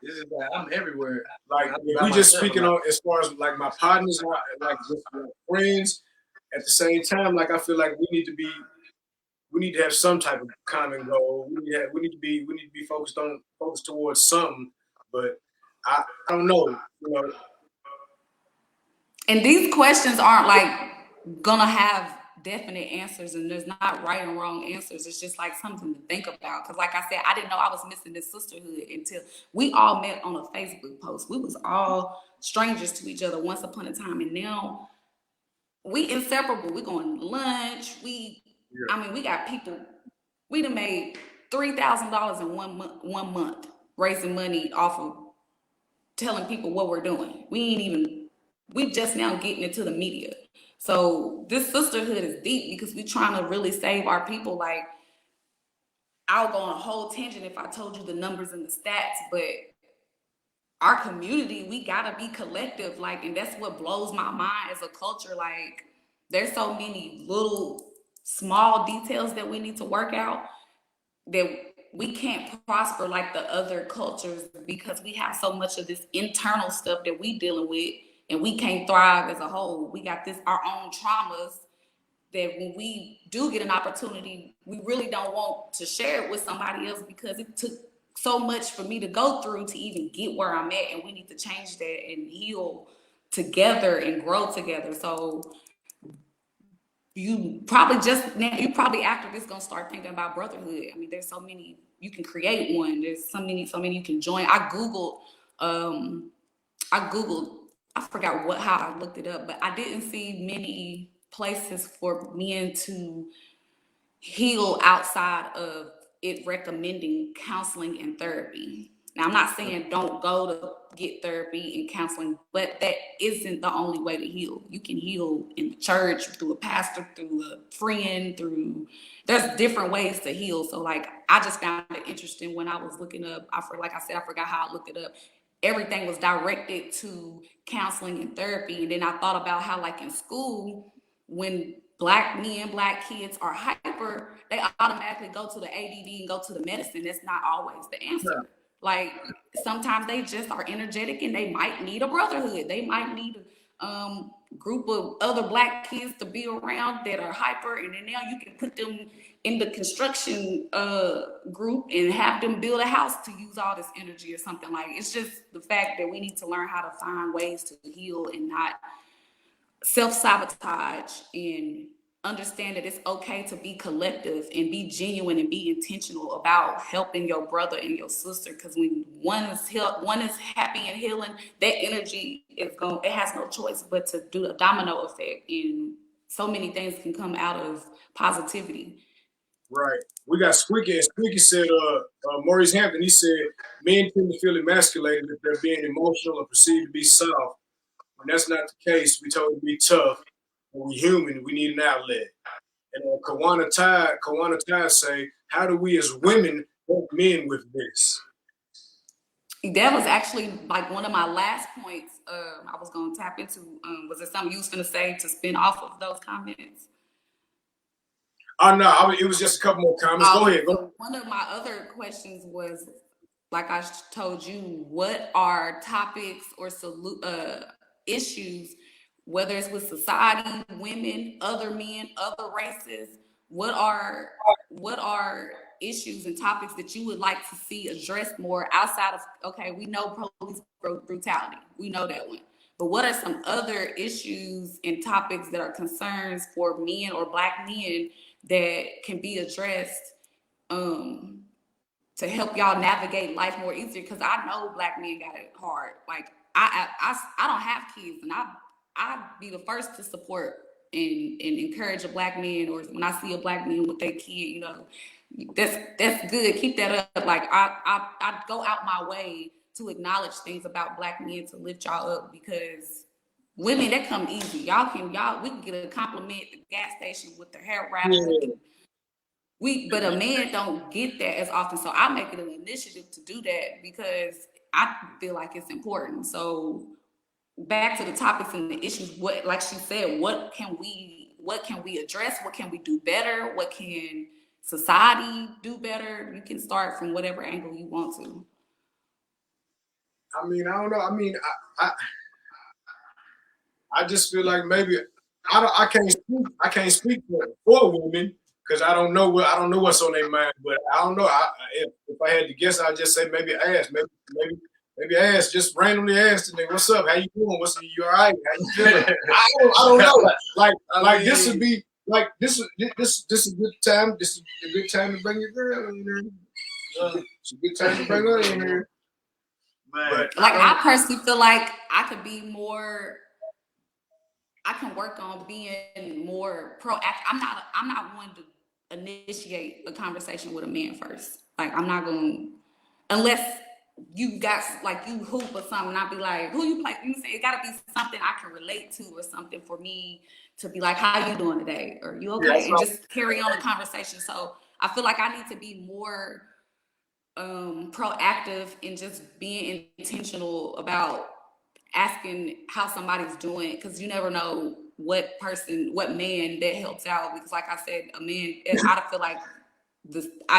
Speaker 2: this is like, I'm everywhere.
Speaker 1: Like, we just speaking on as far as like my partners, like just my friends. At the same time, like I feel like we need to have some type of common goal. We need to be focused towards something. But I don't know, you know.
Speaker 4: And these questions aren't like gonna have definite answers, and there's not right and wrong answers. It's just like something to think about. Because like I said, I didn't know I was missing this sisterhood until we all met on a Facebook post. We was all strangers to each other once upon a time, and now we inseparable. We going to lunch. I mean, we got people. We done made $3,000 in 1 month raising money off of telling people what we're doing. We just now getting into the media. So this sisterhood is deep because we trying to really save our people. Like, I'll go on a whole tangent if I told you the numbers and the stats, but our community, we gotta be collective. Like, and that's what blows my mind as a culture. Like, there's so many little small details that we need to work out that we can't prosper like the other cultures because we have so much of this internal stuff that we dealing with, and we can't thrive as a whole. We got our own traumas that when we do get an opportunity, we really don't want to share it with somebody else because it took so much for me to go through to even get where I'm at, and we need to change that and heal together and grow together. So you probably after this gonna start thinking about brotherhood. I mean, there's so many, you can create one. There's so many you can join. I googled I forgot how I looked it up, but I didn't see many places for men to heal outside of it recommending counseling and therapy. Now, I'm not saying don't go to get therapy and counseling, but that isn't the only way to heal. You can heal in the church, through a pastor, through a friend, there's different ways to heal. So like, I just found it interesting when I was looking up, I forgot how I looked it up. Everything was directed to counseling and therapy. And then I thought about how like in school, when Black men, Black kids are hyper, they automatically go to the ADD and go to the medicine. That's not always the answer. Like sometimes they just are energetic and they might need a brotherhood. They might need a group of other Black kids to be around that are hyper, and then now you can put them in the construction group and have them build a house to use all this energy or something. Like it's just the fact that we need to learn how to find ways to heal and not self-sabotage, and understand that it's okay to be collective and be genuine and be intentional about helping your brother and your sister. Because when one is happy and healing, that energy it has no choice but to do a domino effect, and so many things can come out of positivity.
Speaker 1: Right. We got Squeaky, and Squeaky said, Maurice Hampton, he said, men tend to feel emasculated if they're being emotional or perceived to be soft. When that's not the case, we told to be tough. When we're human, we need an outlet. And Kawana Tide say, how do we as women help men with this?
Speaker 4: That was actually like one of my last points I was going to tap into. Was it something you was going to say to spin off of those comments?
Speaker 1: Oh, no, it was just a couple more comments. Go ahead.
Speaker 4: So one of my other questions was, like I told you, what are topics or issues, whether it's with society, women, other men, other races, what are issues and topics that you would like to see addressed more outside of, okay, we know police brutality, we know that one, but what are some other issues and topics that are concerns for men or Black men that can be addressed to help y'all navigate life more easier? Because I know Black men got it hard. Like I don't have kids, and I'd be the first to support and encourage a Black man, or when I see a Black man with their kid, you know, that's good. Keep that up. Like I go out my way to acknowledge things about Black men to lift y'all up, because women, that come easy. We can get a compliment at the gas station with their hair wrapped. Yeah. But a man don't get that as often. So I make it an initiative to do that because I feel like it's important. So back to the topics and the issues, like she said, what can we address? What can we do better? What can society do better? You can start from whatever angle you want to.
Speaker 1: I mean, I don't know. I mean, I just feel like maybe I can't speak for women, because I don't know what's on their mind. But I don't know. If I had to guess, I'd just say maybe ask. Maybe ask. Just randomly ask them, "What's up? How you doing? You all right? How you feeling?" I don't know. Like this would be like this is a good time. This is a good time to bring your girl in here. It's a good time to bring her in here. But
Speaker 4: like I personally feel like I could be more. I can work on being more proactive. I'm not one to initiate a conversation with a man first. Like I'm not going, unless you got like you hoop or something. I'll be like, who you play? You say it got to be something I can relate to, or something for me to be like, how you doing today? Or you okay? Yeah, and just carry on the conversation. So I feel like I need to be more proactive in just being intentional about asking how somebody's doing, because you never know what man that helps out. Because like I said, a man, I feel like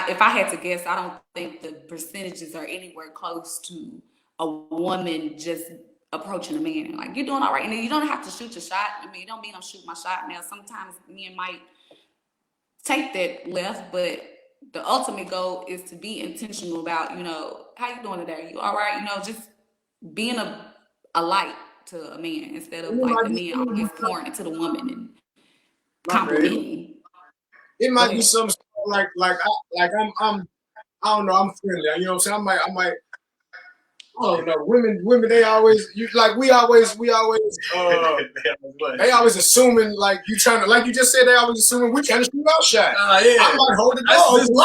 Speaker 4: if I had to guess, I don't think the percentages are anywhere close to a woman just approaching a man and like, you're doing all right. And you don't have to shoot your shot. I mean, it don't mean I'm shooting my shot. Now, sometimes men might take that left, but the ultimate goal is to be intentional about, you know, how you doing today? You all right? You know, just being a light to a man instead of like the man always pouring into the woman and complimenting.
Speaker 1: It might be some like I'm I don't know, I'm friendly. You know what I'm saying? I might I don't know. Women, they always we always they always assuming like you trying to, like you just said, they always assuming we trying to shoot our shot.
Speaker 2: Yeah.
Speaker 1: I might hold the door open.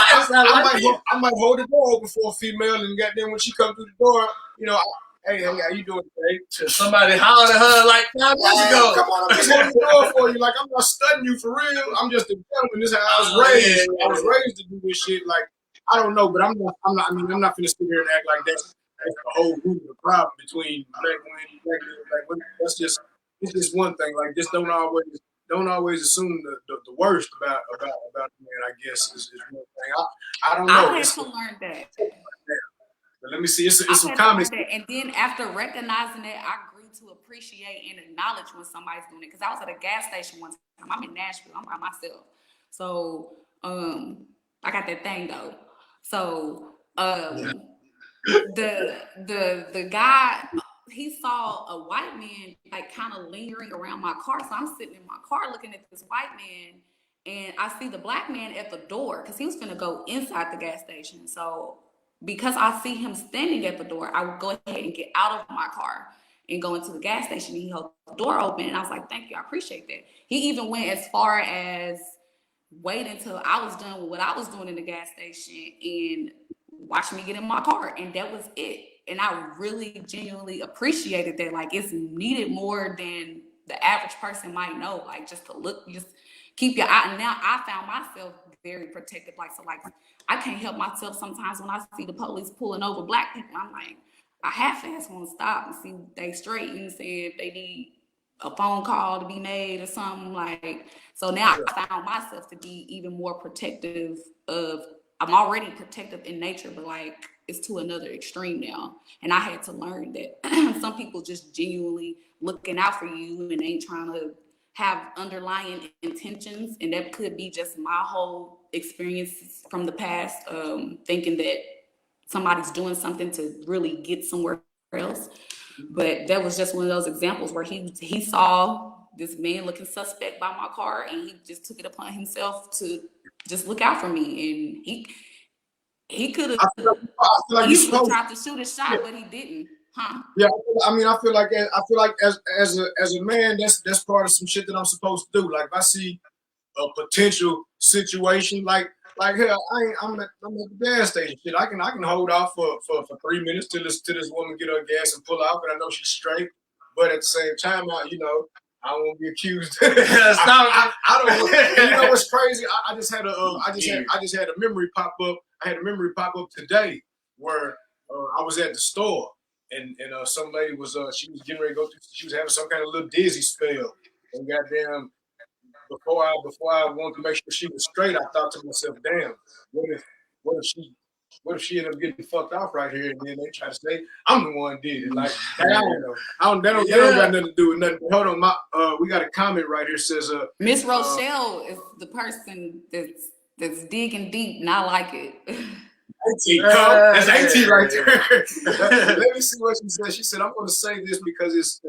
Speaker 1: I might hold the door open for a female, and goddamn when she comes through the door, you know, hey, how you doing today?
Speaker 2: Somebody hollered at her like 5 minutes ago.
Speaker 1: Come on, I'm just holding the door for you. Like, I'm not studying you for real. I'm just a gentleman. This is how I was raised. I was raised to do this shit. Like, I don't know, but I'm not. I mean, I'm not finna sit here and act like that's the whole root of the problem between black women and black men. Like, that's just, it's just one thing. Like, just don't always assume the worst about the man. I guess is one thing. I don't know.
Speaker 4: I had to learn that.
Speaker 1: But let me see. It's some comments.
Speaker 4: And then after recognizing that, I grew to appreciate and acknowledge when somebody's doing it. Because I was at a gas station one time. I'm in Nashville. I'm by myself. So I got that thing though. So the guy, he saw a white man like kind of lingering around my car. So I'm sitting in my car looking at this white man, and I see the black man at the door because he was gonna go inside the gas station. So because I see him standing at the door, I would go ahead and get out of my car and go into the gas station. He held the door open, and I was like, "Thank you, I appreciate that." He even went as far as wait until I was done with what I was doing in the gas station and watch me get in my car, and that was it. And I really genuinely appreciated that. Like, it's needed more than the average person might know. Like, just to look, just keep your eye. And now I found myself very protective. Like, so like I can't help myself sometimes when I see the police pulling over black people. I'm like, I half-ass want to stop and see they straight and see if they need a phone call to be made or something. Like, so now I found myself to be even more protective of, I'm already protective in nature, but like it's to another extreme now. And I had to learn that some people just genuinely looking out for you and ain't trying to have underlying intentions. And that could be just my whole experience from the past, thinking that somebody's doing something to really get somewhere else. But that was just one of those examples where he saw this man looking suspect by my car, and he just took it upon himself to just look out for me. And he could have easily tried to shoot a shot, but he didn't. Huh?
Speaker 1: Yeah, I mean, I feel like as a man, that's part of some shit that I'm supposed to do. Like, if I see a potential situation, like hell, I'm at the gas station. Shit, I can hold off for 3 minutes till this woman get her gas and pull out, but I know she's straight. But at the same time, I don't want to be accused. I don't. You know what's crazy? I just had a memory pop up. I had a memory pop up today where I was at the store, and some lady was she was getting ready to go through. She was having some kind of little dizzy spell, and goddamn. Before I wanted to make sure she was straight, I thought to myself, damn, what if she ended up getting fucked off right here, and then they try to say I'm the one did it. Like, I don't know. That don't got nothing to do with nothing. Hold on, we got a comment right here says
Speaker 4: Miss Rochelle is the person that's digging deep, and I like it.
Speaker 1: That's AT right there. Let me see what she said. She said, "I'm going to say this because it's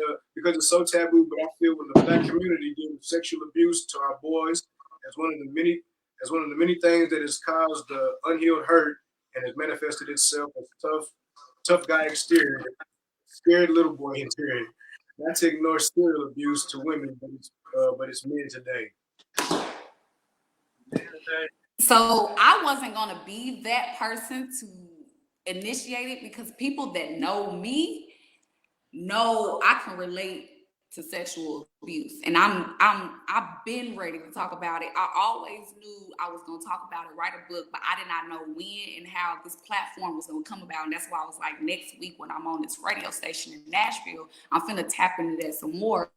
Speaker 1: so taboo, but I feel when the black community gives sexual abuse to our boys as one of the many things that has caused unhealed hurt and has manifested itself as tough guy exterior, scared little boy interior. Not to ignore serial abuse to women, but it's men today."
Speaker 4: So I wasn't gonna be that person to initiate it, because people that know me know I can relate to sexual abuse, and I've been ready to talk about it. I always knew I was gonna talk about it, write a book, but I did not know when and how this platform was gonna come about. And that's why I was like, next week when I'm on this radio station in Nashville, I'm finna tap into that some more,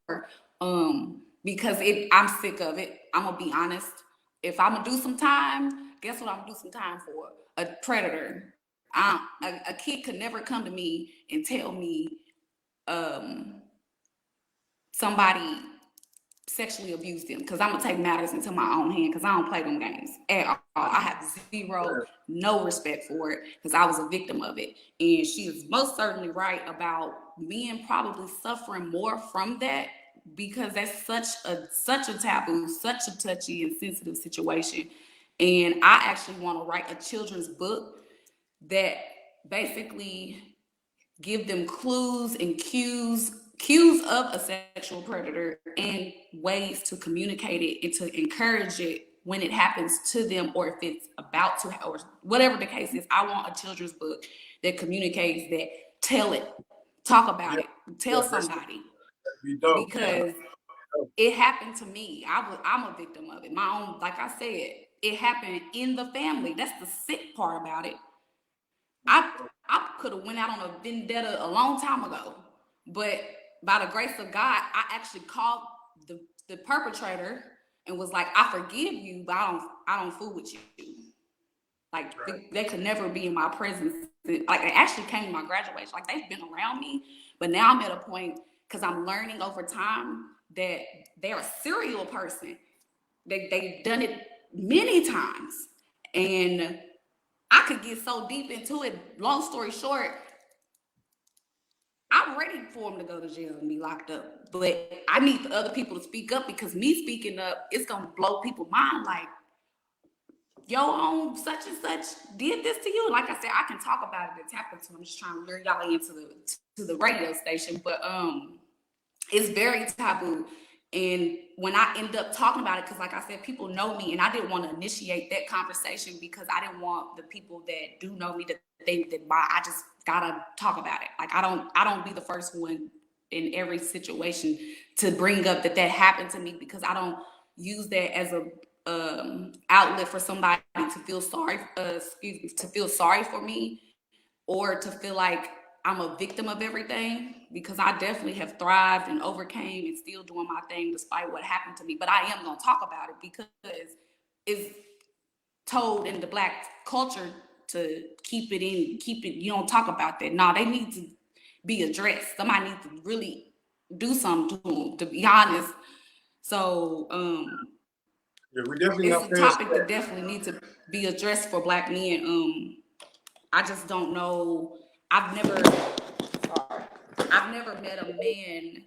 Speaker 4: because I'm sick of it. I'm gonna be honest. If I'm gonna do some time, guess what I'm gonna do some time for? A predator. A kid could never come to me and tell me somebody sexually abused them, because I'm gonna take matters into my own hand, because I don't play them games at all. I have no respect for it, because I was a victim of it. And she is most certainly right about men probably suffering more from that, because that's such a taboo, such a touchy and sensitive situation. And I actually want to write a children's book that basically give them clues and cues of a sexual predator and ways to communicate it and to encourage it when it happens to them, or if it's about to, or whatever the case is. I want a children's book that communicates that. Tell it, talk about it, tell somebody, because it happened to me. I'm a victim of it. My own, like I said, it happened in the family. That's the sick part about it. I could have went out on a vendetta a long time ago, but by the grace of God, I actually called the perpetrator and was like, I forgive you, but I don't fool with you. Like, they could never be in my presence. Like, they actually came to my graduation. Like, they've been around me, but now I'm at a point, because I'm learning over time that they're a serial person. They've done it many times. And I could get so deep into it. Long story short, I'm ready for them to go to jail and be locked up. But I need the other people to speak up, because me speaking up, it's going to blow people's mind. Like, your own such and such did this to you. Like I said, I can talk about it. It's happened to. I'm just trying to lure y'all into the radio station. But it's very taboo. And when I end up talking about it, because like I said, people know me, and I didn't want to initiate that conversation because I didn't want the people that do know me to think that I just gotta talk about it. Like, I don't be the first one in every situation to bring up that happened to me, because I don't use that as a outlet for somebody to feel sorry, to feel sorry for me, or to feel like I'm a victim of everything, because I definitely have thrived and overcame and still doing my thing despite what happened to me. But I am going to talk about it, because it's told in the Black culture to keep it, you don't talk about that. No, they need to be addressed. Somebody needs to really do something to them, to be honest. So,
Speaker 1: we definitely
Speaker 4: it's a topic that definitely needs to be addressed for Black men. I just don't know. I've never met a man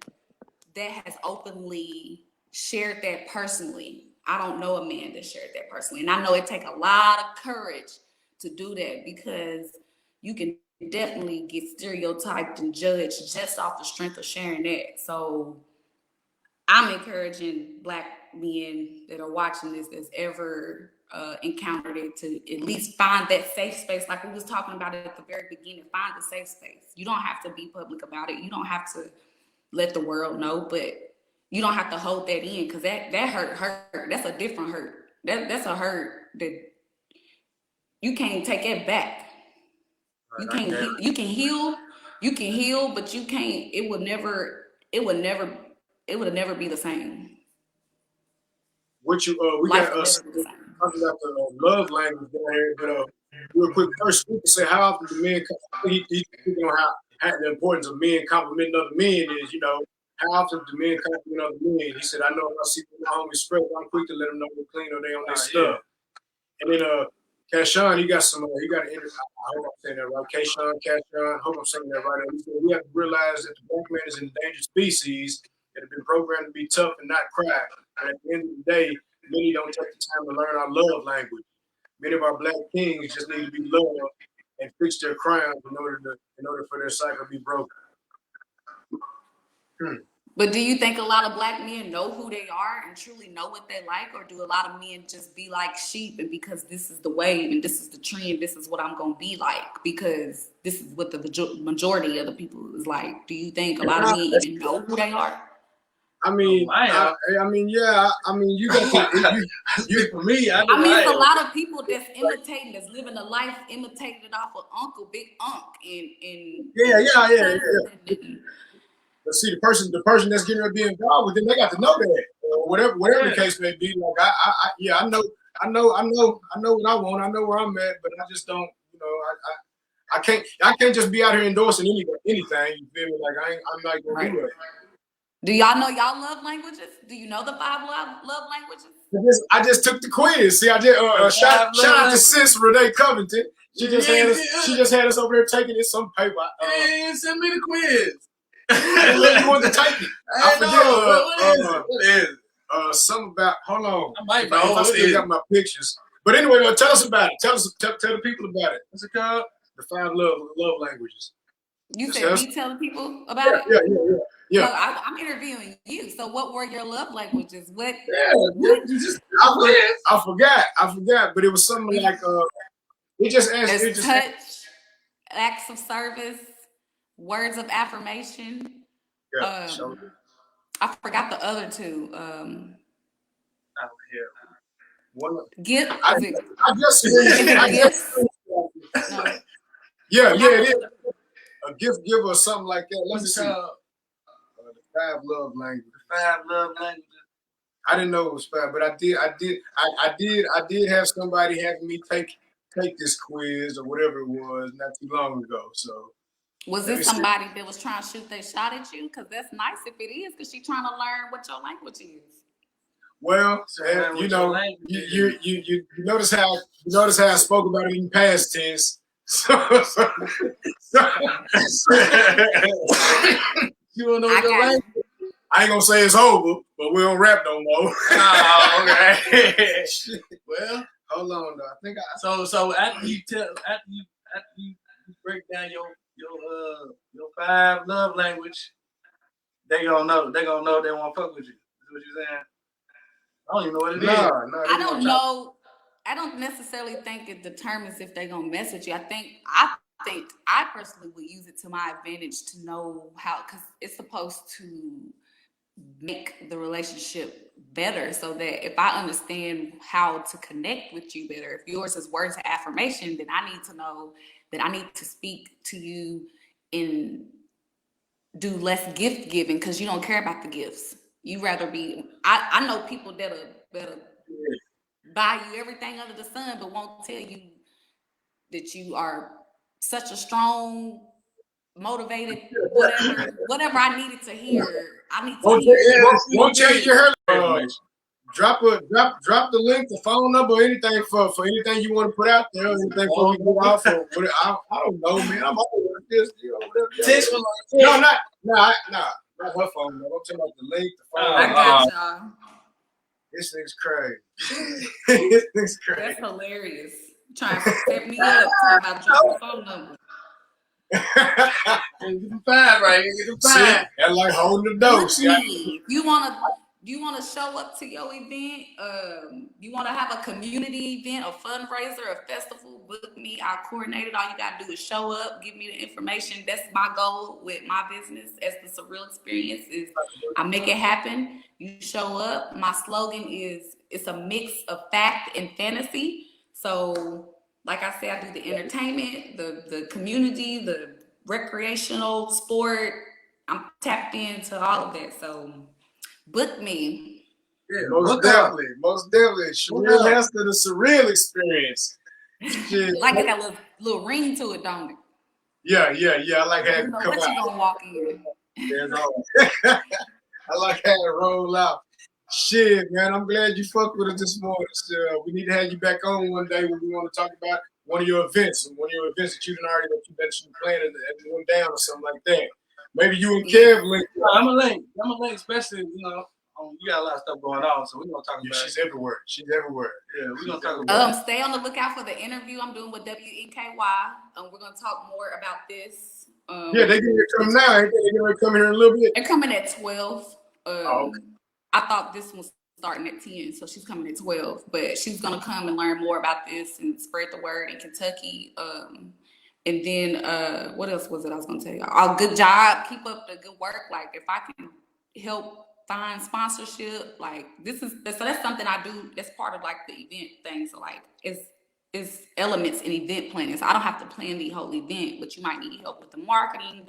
Speaker 4: that has openly shared that personally. I don't know a man that shared that personally. And I know it takes a lot of courage to do that, because you can definitely get stereotyped and judged just off the strength of sharing that. So I'm encouraging Black men that are watching this, that's ever encountered it, to at least find that safe space. Like we was talking about it at the very beginning, find the safe space. You don't have to be public about it. You don't have to let the world know, but you don't have to hold that in, because that hurt. That's a different hurt. That's a hurt that you can't take it back. You can heal, but you can't. It would never be the same.
Speaker 1: What you we
Speaker 4: Life
Speaker 1: got
Speaker 4: would
Speaker 1: us
Speaker 4: never be the
Speaker 1: talking
Speaker 4: same.
Speaker 1: about the love language down here, but real quick, first we can say how often the men he's speaking on how the importance of men complimenting other men is, how often do men compliment other men? He said, I know if I see my homies spread, I'm quick to let them know they're clean or they on their stuff. And then Kashawn, he got an interview. I hope I'm saying that right. Kashawn, I hope I'm saying that right. He said, we have to realize that the Black man is an endangered species that have been programmed to be tough and not cry. And at the end of the day, many don't take the time to learn our love language. Many of our Black kings just need to be loved and fix their crimes in order for their cycle to be broken.
Speaker 4: But do you think a lot of Black men know who they are and truly know what they like, or do a lot of men just be like sheep, and because this is the wave and this is the trend, this is what I'm gonna be like, because this is what the majority of the people is like? Do you think a lot of men even know who they are?
Speaker 1: I mean, yeah. I mean, you got to,
Speaker 2: for me.
Speaker 4: I mean, it's a lot of people that's imitating, that's living a life imitating it off of Uncle, Big Unc, and
Speaker 1: yeah. But see, the person that's getting ready to be involved with them, they got to know that, or whatever the case may be. Like I know what I want. I know where I'm at, but I just don't, I can't just be out here endorsing anything. You feel me? Like I'm not gonna do it.
Speaker 4: Do y'all know y'all love languages? Do you know the 5 love languages?
Speaker 1: I just took the quiz. See, I did. Shout out to Sis Renee Covington. She just had us over there taking this some paper.
Speaker 2: Send me the quiz.
Speaker 1: I didn't let you want to take it.
Speaker 2: I forget. What is it?
Speaker 1: Something about. Hold on.
Speaker 2: I might know.
Speaker 1: I still got my pictures. But anyway, tell us about it. Tell the people about it.
Speaker 2: What's it called?
Speaker 1: The 5 love languages.
Speaker 4: You
Speaker 1: Miss
Speaker 4: said
Speaker 1: Hester?
Speaker 4: me telling people about it?
Speaker 1: Yeah.
Speaker 4: No, I'm interviewing you. So what were your love languages? What
Speaker 2: You just
Speaker 1: I forgot, but it was something like it just asked. It
Speaker 4: there's
Speaker 1: just asked,
Speaker 4: touch, acts of service, words of affirmation.
Speaker 1: yeah. So
Speaker 4: I forgot the other two.
Speaker 1: one,
Speaker 4: Gift
Speaker 1: I
Speaker 4: is it
Speaker 1: just
Speaker 4: is it gifts? No.
Speaker 1: yeah, it is a gift giver or something like that. Let me
Speaker 2: what's
Speaker 1: see.
Speaker 2: it called?
Speaker 1: The 5 love languages.
Speaker 2: 5 love languages.
Speaker 1: I didn't know it was 5, but I did have somebody having me take this quiz or whatever it was not too long ago. So
Speaker 4: Was
Speaker 1: let me
Speaker 4: this
Speaker 1: see.
Speaker 4: somebody that was trying to shoot their shot at you? Because that's nice if it is, because she's trying to learn what your language is.
Speaker 1: Well, you know, you notice how I spoke about it in past tense.
Speaker 2: You don't know what your language?
Speaker 1: I ain't gonna say it's over, but we don't rap no more.
Speaker 2: Oh, okay.
Speaker 1: Well, hold on though. I think
Speaker 2: So after you break down your 5 love language, they gonna know they wanna fuck with you. Is what you saying? I don't even know what it is.
Speaker 1: No.
Speaker 4: I don't know. I don't necessarily think it determines if they're gonna mess with you. I think I personally would use it to my advantage to know how, because it's supposed to make the relationship better, so that if I understand how to connect with you better, if yours is words of affirmation, then I need to know that I need to speak to you and do less gift giving, because you don't care about the gifts. You rather be. I know people that'll buy you everything under the sun, but won't tell you that you are such a strong, motivated, whatever I needed to hear. I need to hear.
Speaker 1: Won't change your hair. Drop the link, the phone number, anything for anything you want to put out there, anything for we go off or whatever. I don't know, man. I'm always like this, whatever. No, not her phone number. I'm talking about the link, the phone.
Speaker 4: I got y'all.
Speaker 1: This thing's crazy. This thing's crazy.
Speaker 4: That's hilarious. Trying to set me up, talking about drop the phone number.
Speaker 2: Get them 5 right here. Get them 5.
Speaker 1: That's like holding the dose.
Speaker 4: You wanna show up to your event? You wanna have a community event, a fundraiser, a festival? Book me. I'll coordinate it. All you gotta do is show up, give me the information. That's my goal with my business as the Surreal Experience. Is I make it happen. You show up. My slogan is it's a mix of fact and fantasy. So, like I said, I do the entertainment, the community, the recreational sport. I'm tapped into all of that. So book me.
Speaker 1: Yeah, most definitely. Sherria, Hester, the Surreal Experience.
Speaker 4: Like it got a little ring to it, don't it?
Speaker 1: Yeah. I like how it come
Speaker 4: what
Speaker 1: out.
Speaker 4: You gonna walk in?
Speaker 1: I like how it roll out. Shit, man, I'm glad you fucked with us this morning. So, we need to have you back on one day when we want to talk about one of your events that you done already that you planned at one down or something like that. Maybe you and Kev link.
Speaker 2: I'm a link, especially, you got a lot of stuff going on, so we're gonna talk about
Speaker 1: She's everywhere.
Speaker 2: Yeah, we're gonna talk about
Speaker 4: stay on the lookout for the interview I'm doing with WNKY. We're gonna talk more about this.
Speaker 1: Yeah, they can come now. They're gonna come here in a little bit.
Speaker 4: They're coming at 12.
Speaker 1: Okay.
Speaker 4: I thought this was starting at 10, so she's coming at 12. But she's gonna come and learn more about this and spread the word in Kentucky. And then what else was it I was gonna tell you? Oh, good job. Keep up the good work. Like if I can help find sponsorship, like that's something I do. That's part of like the event thing. So like it's elements in event planning. So I don't have to plan the whole event, but you might need help with the marketing,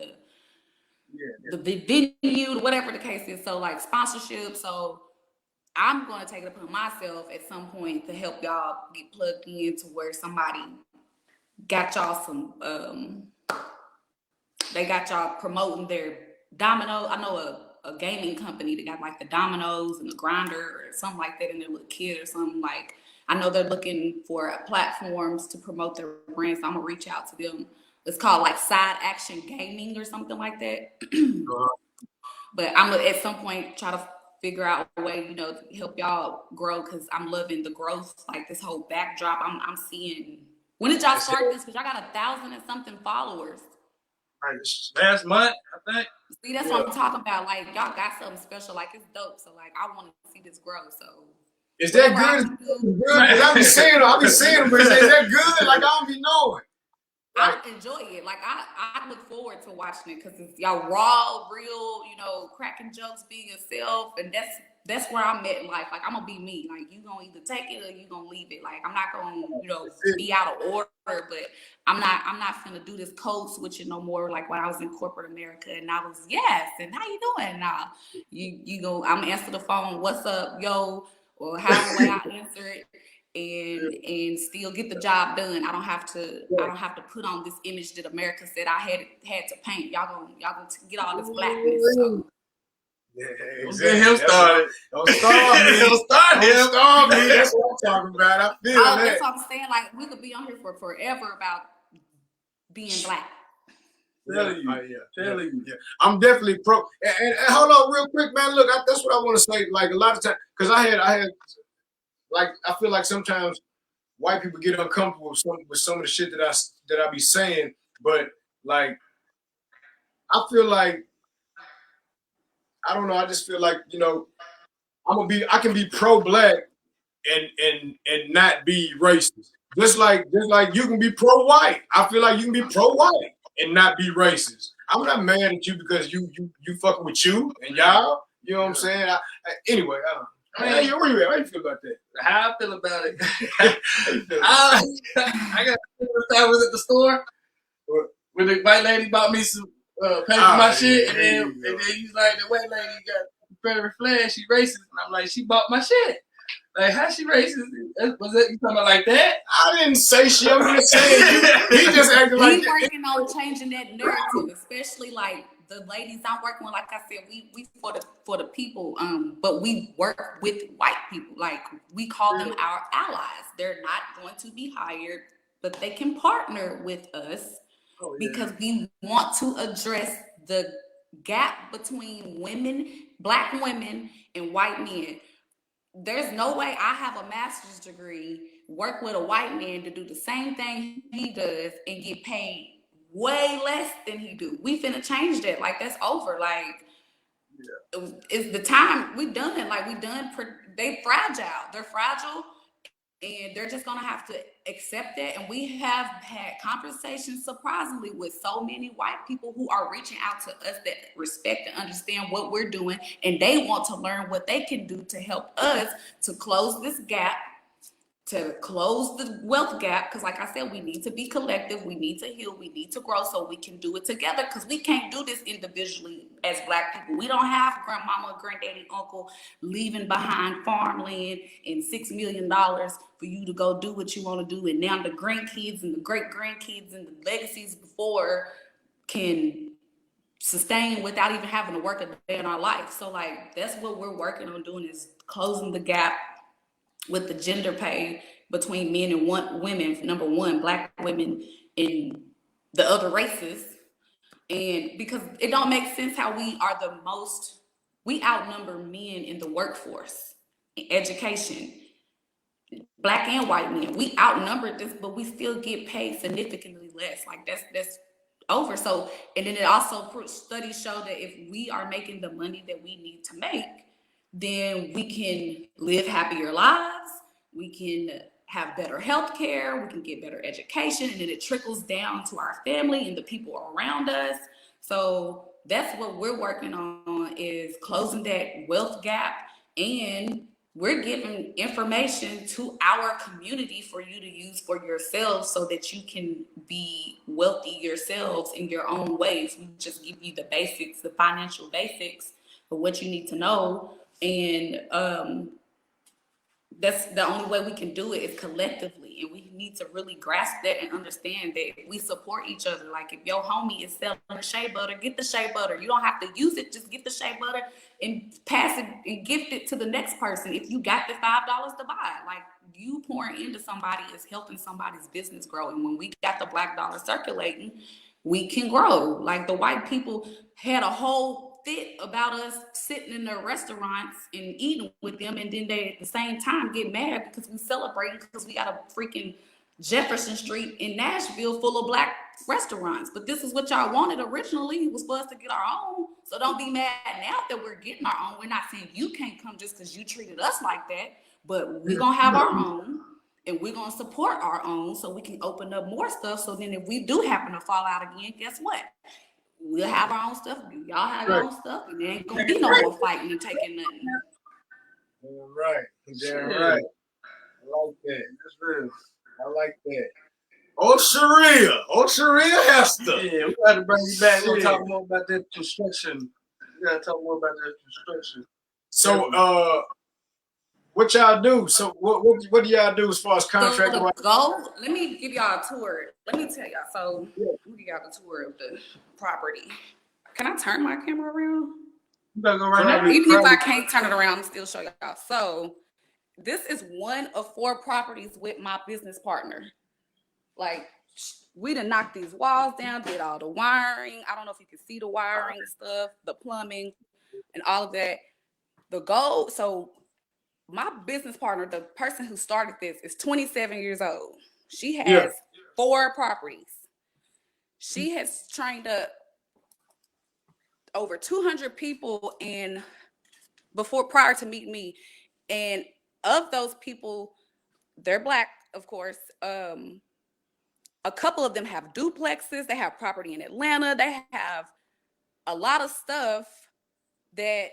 Speaker 4: the venue, whatever the case is. So like sponsorship. So I'm going to take it upon myself at some point to help y'all get plugged in to where somebody got y'all some. They got y'all promoting their domino. I know a gaming company that got like the dominoes and the grinder or something like that in their little kit or something. Like I know they're looking for platforms to promote their brand, so I'm gonna reach out to them. It's called like Side Action Gaming or something like that. But I'm gonna at some point try to figure out a way, to help y'all grow, because I'm loving the growth, like this whole backdrop. I'm seeing. When did y'all start this? Because y'all got 1,000 and something followers.
Speaker 2: like last month, I think.
Speaker 4: See, that's what I'm talking about. Like, y'all got something special. Like, it's dope. So, like, I want to see this grow. So,
Speaker 1: is that good? Good. I be seeing them, but is that good? Like, I don't be knowing.
Speaker 4: I enjoy it. Like, I look forward to watching it because it's y'all raw, real, cracking jokes, being yourself, and that's where I'm at in life. Like, I'm gonna be me. Like, you gonna either take it or you gonna leave it. Like, I'm not gonna, be out of order, but I'm not gonna do this code switching no more. Like when I was in corporate America and I was, yes, and how you doing? Nah, you go, I'm gonna answer the phone, what's up, yo, or however way I answer it. And still get the job done. I don't have to put on this image that America said I had to paint. Y'all gonna get all this blackness. So.
Speaker 1: Yeah,
Speaker 2: exactly. Get him started.
Speaker 1: Don't start me.
Speaker 2: Don't start me.
Speaker 1: That's what I'm talking about. I feel that.
Speaker 4: That's what I'm saying. Like, we could be on here for forever about being black.
Speaker 2: Telling you.
Speaker 1: Yeah. I'm definitely pro. And hold on, real quick, man. Look, that's what I want to say. Like a lot of times, because I had. Like I feel like sometimes white people get uncomfortable with some of the shit that I be saying, but like I feel like I don't know. I just feel like I can be pro-black and not be racist. Just like you can be pro-white. I feel like you can be pro-white and not be racist. I'm not mad at you because you fucking with you and y'all. You know what I'm saying? Anyway. Where you at? How you feel about that?
Speaker 2: How I feel about it? I got I was at the store when the white lady bought me some pay for my shit, and then he's like, the white lady got Confederate flag, she racist, and I'm like, she bought my shit. Like, how she racist? Was it you talking about like that?
Speaker 1: I didn't say shit. I'm just saying he just acted like.
Speaker 4: He's working on changing that narrative, especially like the ladies I'm working with. Like I said, we for the people, but we work with white people. Like we call them our allies. They're not going to be hired, but they can partner with us because we want to address the gap between black women, and white men. There's no way I have a master's degree, work with a white man to do the same thing he does and get paid way less than he do. We finna change that. Like, that's over. Like, it's the time we done. Like, they fragile. They're fragile, and they're just gonna have to accept that. And we have had conversations, surprisingly, with so many white people who are reaching out to us that respect and understand what we're doing, and they want to learn what they can do to help us to close this gap, to close the wealth gap. Because like I said, we need to be collective, we need to heal, we need to grow so we can do it together, because we can't do this individually as black people. We don't have grandmama, granddaddy, uncle leaving behind farmland and $6 million for you to go do what you want to do, and now the grandkids and the great grandkids and the legacies before can sustain without even having to work a day in our life. So like, that's what we're working on doing, is closing the gap with the gender pay between men and women. Number one, black women in the other races. And because it don't make sense how we outnumber men in the workforce, in education, black and white men. We outnumber this, but we still get paid significantly less. Like that's over. So, and then it also studies show that if we are making the money that we need to make, then we can live happier lives, we can have better health care, we can get better education, and then it trickles down to our family and the people around us. So that's what we're working on, is closing that wealth gap, and we're giving information to our community for you to use for yourselves so that you can be wealthy yourselves in your own ways. We just give you the basics, the financial basics of what you need to know. And that's the only way we can do it, is collectively. And we need to really grasp that and understand that we support each other. Like, if your homie is selling shea butter, get the shea butter. You don't have to use it, just get the shea butter and pass it and gift it to the next person if you got the $5 to buy it. Like, you pouring into somebody is helping somebody's business grow. And when we got the black dollar circulating, we can grow. Like, the white people had a whole fit about us sitting in their restaurants and eating with them, and then they at the same time get mad because we celebrate because we got a freaking Jefferson Street in Nashville full of Black restaurants. But this is what y'all wanted originally, was for us to get our own. So don't be mad now that we're getting our own. We're not saying you can't come just because you treated us like that, but we're going to have our own. And we're going to support our own so we can open up more stuff. So then if we do happen to fall out again, guess what? We'll have our own stuff. Y'all have your own stuff. And there ain't going to be no more fighting and taking nothing.
Speaker 1: Damn right. Damn right. I like that.
Speaker 2: That's real.
Speaker 1: I like that. Oh, Sherria Hester.
Speaker 2: Yeah, we got to bring you back. We'll talk more about that construction. We got to talk more about that construction.
Speaker 1: So, what y'all do? So what do y'all do as far as contract?
Speaker 4: So go. Let me give y'all a tour. Let me tell y'all. So let me give y'all the tour of the property. Can I turn my camera around?
Speaker 2: You gotta go right now.
Speaker 4: Even if I can't turn it around, I'm still show y'all. So this is one of 4 properties with my business partner. Like, we done knocked these walls down, did all the wiring. I don't know if you can see the wiring stuff, the plumbing, and all of that. The goal. So my business partner, the person who started this, is 27 years old. She has 4 properties. She has trained up over 200 people prior to meeting me. And of those people, they're Black, of course. A couple of them have duplexes. They have property in Atlanta. They have a lot of stuff that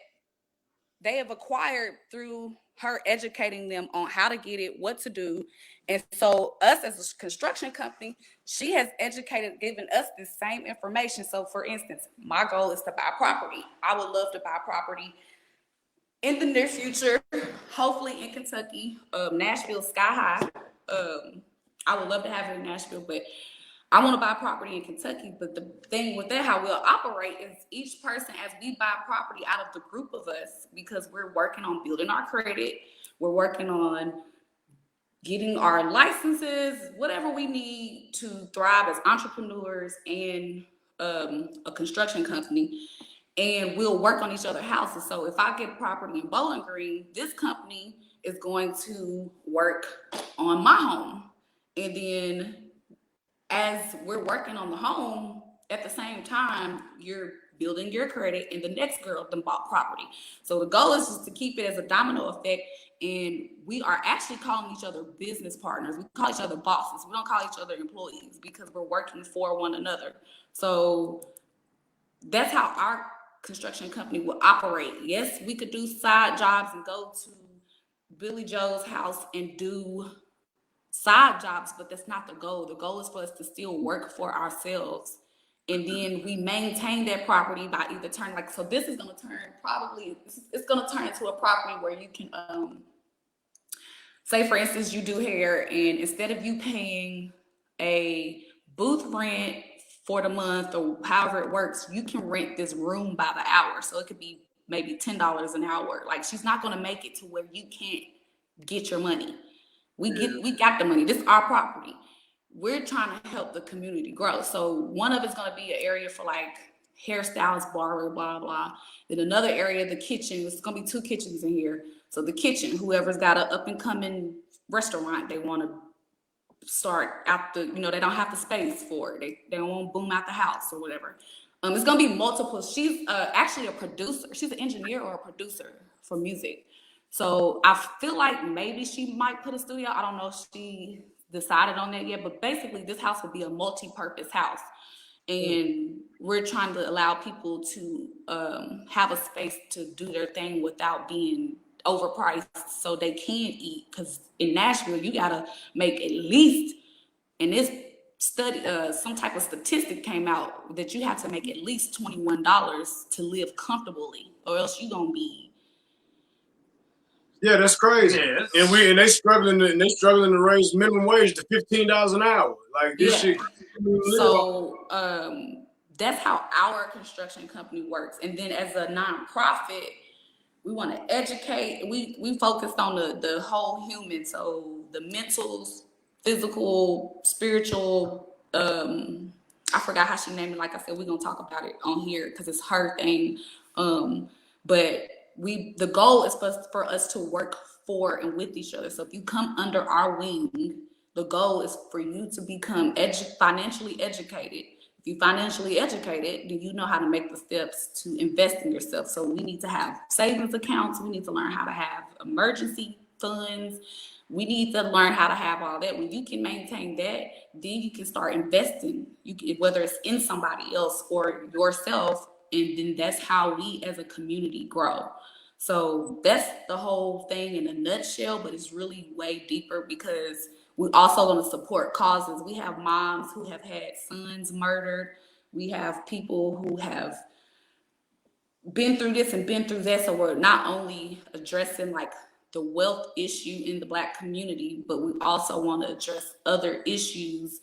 Speaker 4: they have acquired through her educating them on how to get it, what to do. And so us as a construction company, she has given us the same information. So for instance, my goal is to buy property. I would love to buy property in the near future, hopefully in Kentucky, Nashville, sky high. I would love to have it in Nashville, but I want to buy property in Kentucky. But the thing with that, how we'll operate is each person, as we buy property out of the group of us, because we're working on building our credit, we're working on getting our licenses, whatever we need to thrive as entrepreneurs and a construction company. And we'll work on each other's houses. So if I get property in Bowling Green, this company is going to work on my home. And then as we're working on the home, at the same time, you're building your credit, and the next girl done bought property. So the goal is just to keep it as a domino effect. And we are actually calling each other business partners. We call each other bosses. We don't call each other employees because we're working for one another. So that's how our construction company will operate. Yes, we could do side jobs and go to Billy Joe's house and do side jobs, but that's not the goal. The goal is for us to still work for ourselves. And then we maintain that property by either turn, like, so this is going to turn it's going to turn into a property where you can, say for instance, you do hair, and instead of you paying a booth rent for the month or however it works, you can rent this room by the hour. So it could be maybe $10 an hour. Like, she's not going to make it to where you can't get your money. We got the money. This is our property. We're trying to help the community grow. So one of it's going to be an area for like hairstyles, barber, blah, blah. Then another area, the kitchen. It's going to be 2 kitchens in here. So the kitchen, whoever's got an up and coming restaurant, they want to start out they don't have the space for it. They don't want to boom out the house or whatever. It's going to be multiple. She's actually a producer. She's an engineer or a producer for music. So I feel like maybe she might put a studio. I don't know if she decided on that yet, but basically this house will be a multi-purpose house. And we're trying to allow people to have a space to do their thing without being overpriced so they can eat. Because in Nashville, you got to make at least, in this study, some type of statistic came out that you have to make at least $21 to live comfortably, or else you're going to be.
Speaker 1: Yeah, that's crazy.
Speaker 2: Yeah,
Speaker 1: and they struggling to raise minimum wage to $15 an hour. Like this shit.
Speaker 4: So that's how our construction company works. And then as a nonprofit, we want to educate. We focused on the whole human. So the mental, physical, spiritual. I forgot how she named it. Like I said, we're gonna talk about it on here because it's her thing. But the goal is for us to work for and with each other. So if you come under our wing, The goal is for you to become financially educated. If you're financially educated, then you know how to make the steps to invest in yourself. So we need to have savings accounts. We need to learn how to have emergency funds. We need to learn how to have all that. When you can maintain that, then you can start investing. You can, whether it's in somebody else or yourself, and then that's how we as a community grow. So that's the whole thing in a nutshell, but it's really way deeper because we also want to support causes. We have moms who have had sons murdered. We have people who have been through this and been through that. So we're not only addressing like the wealth issue in the Black community, but we also want to address other issues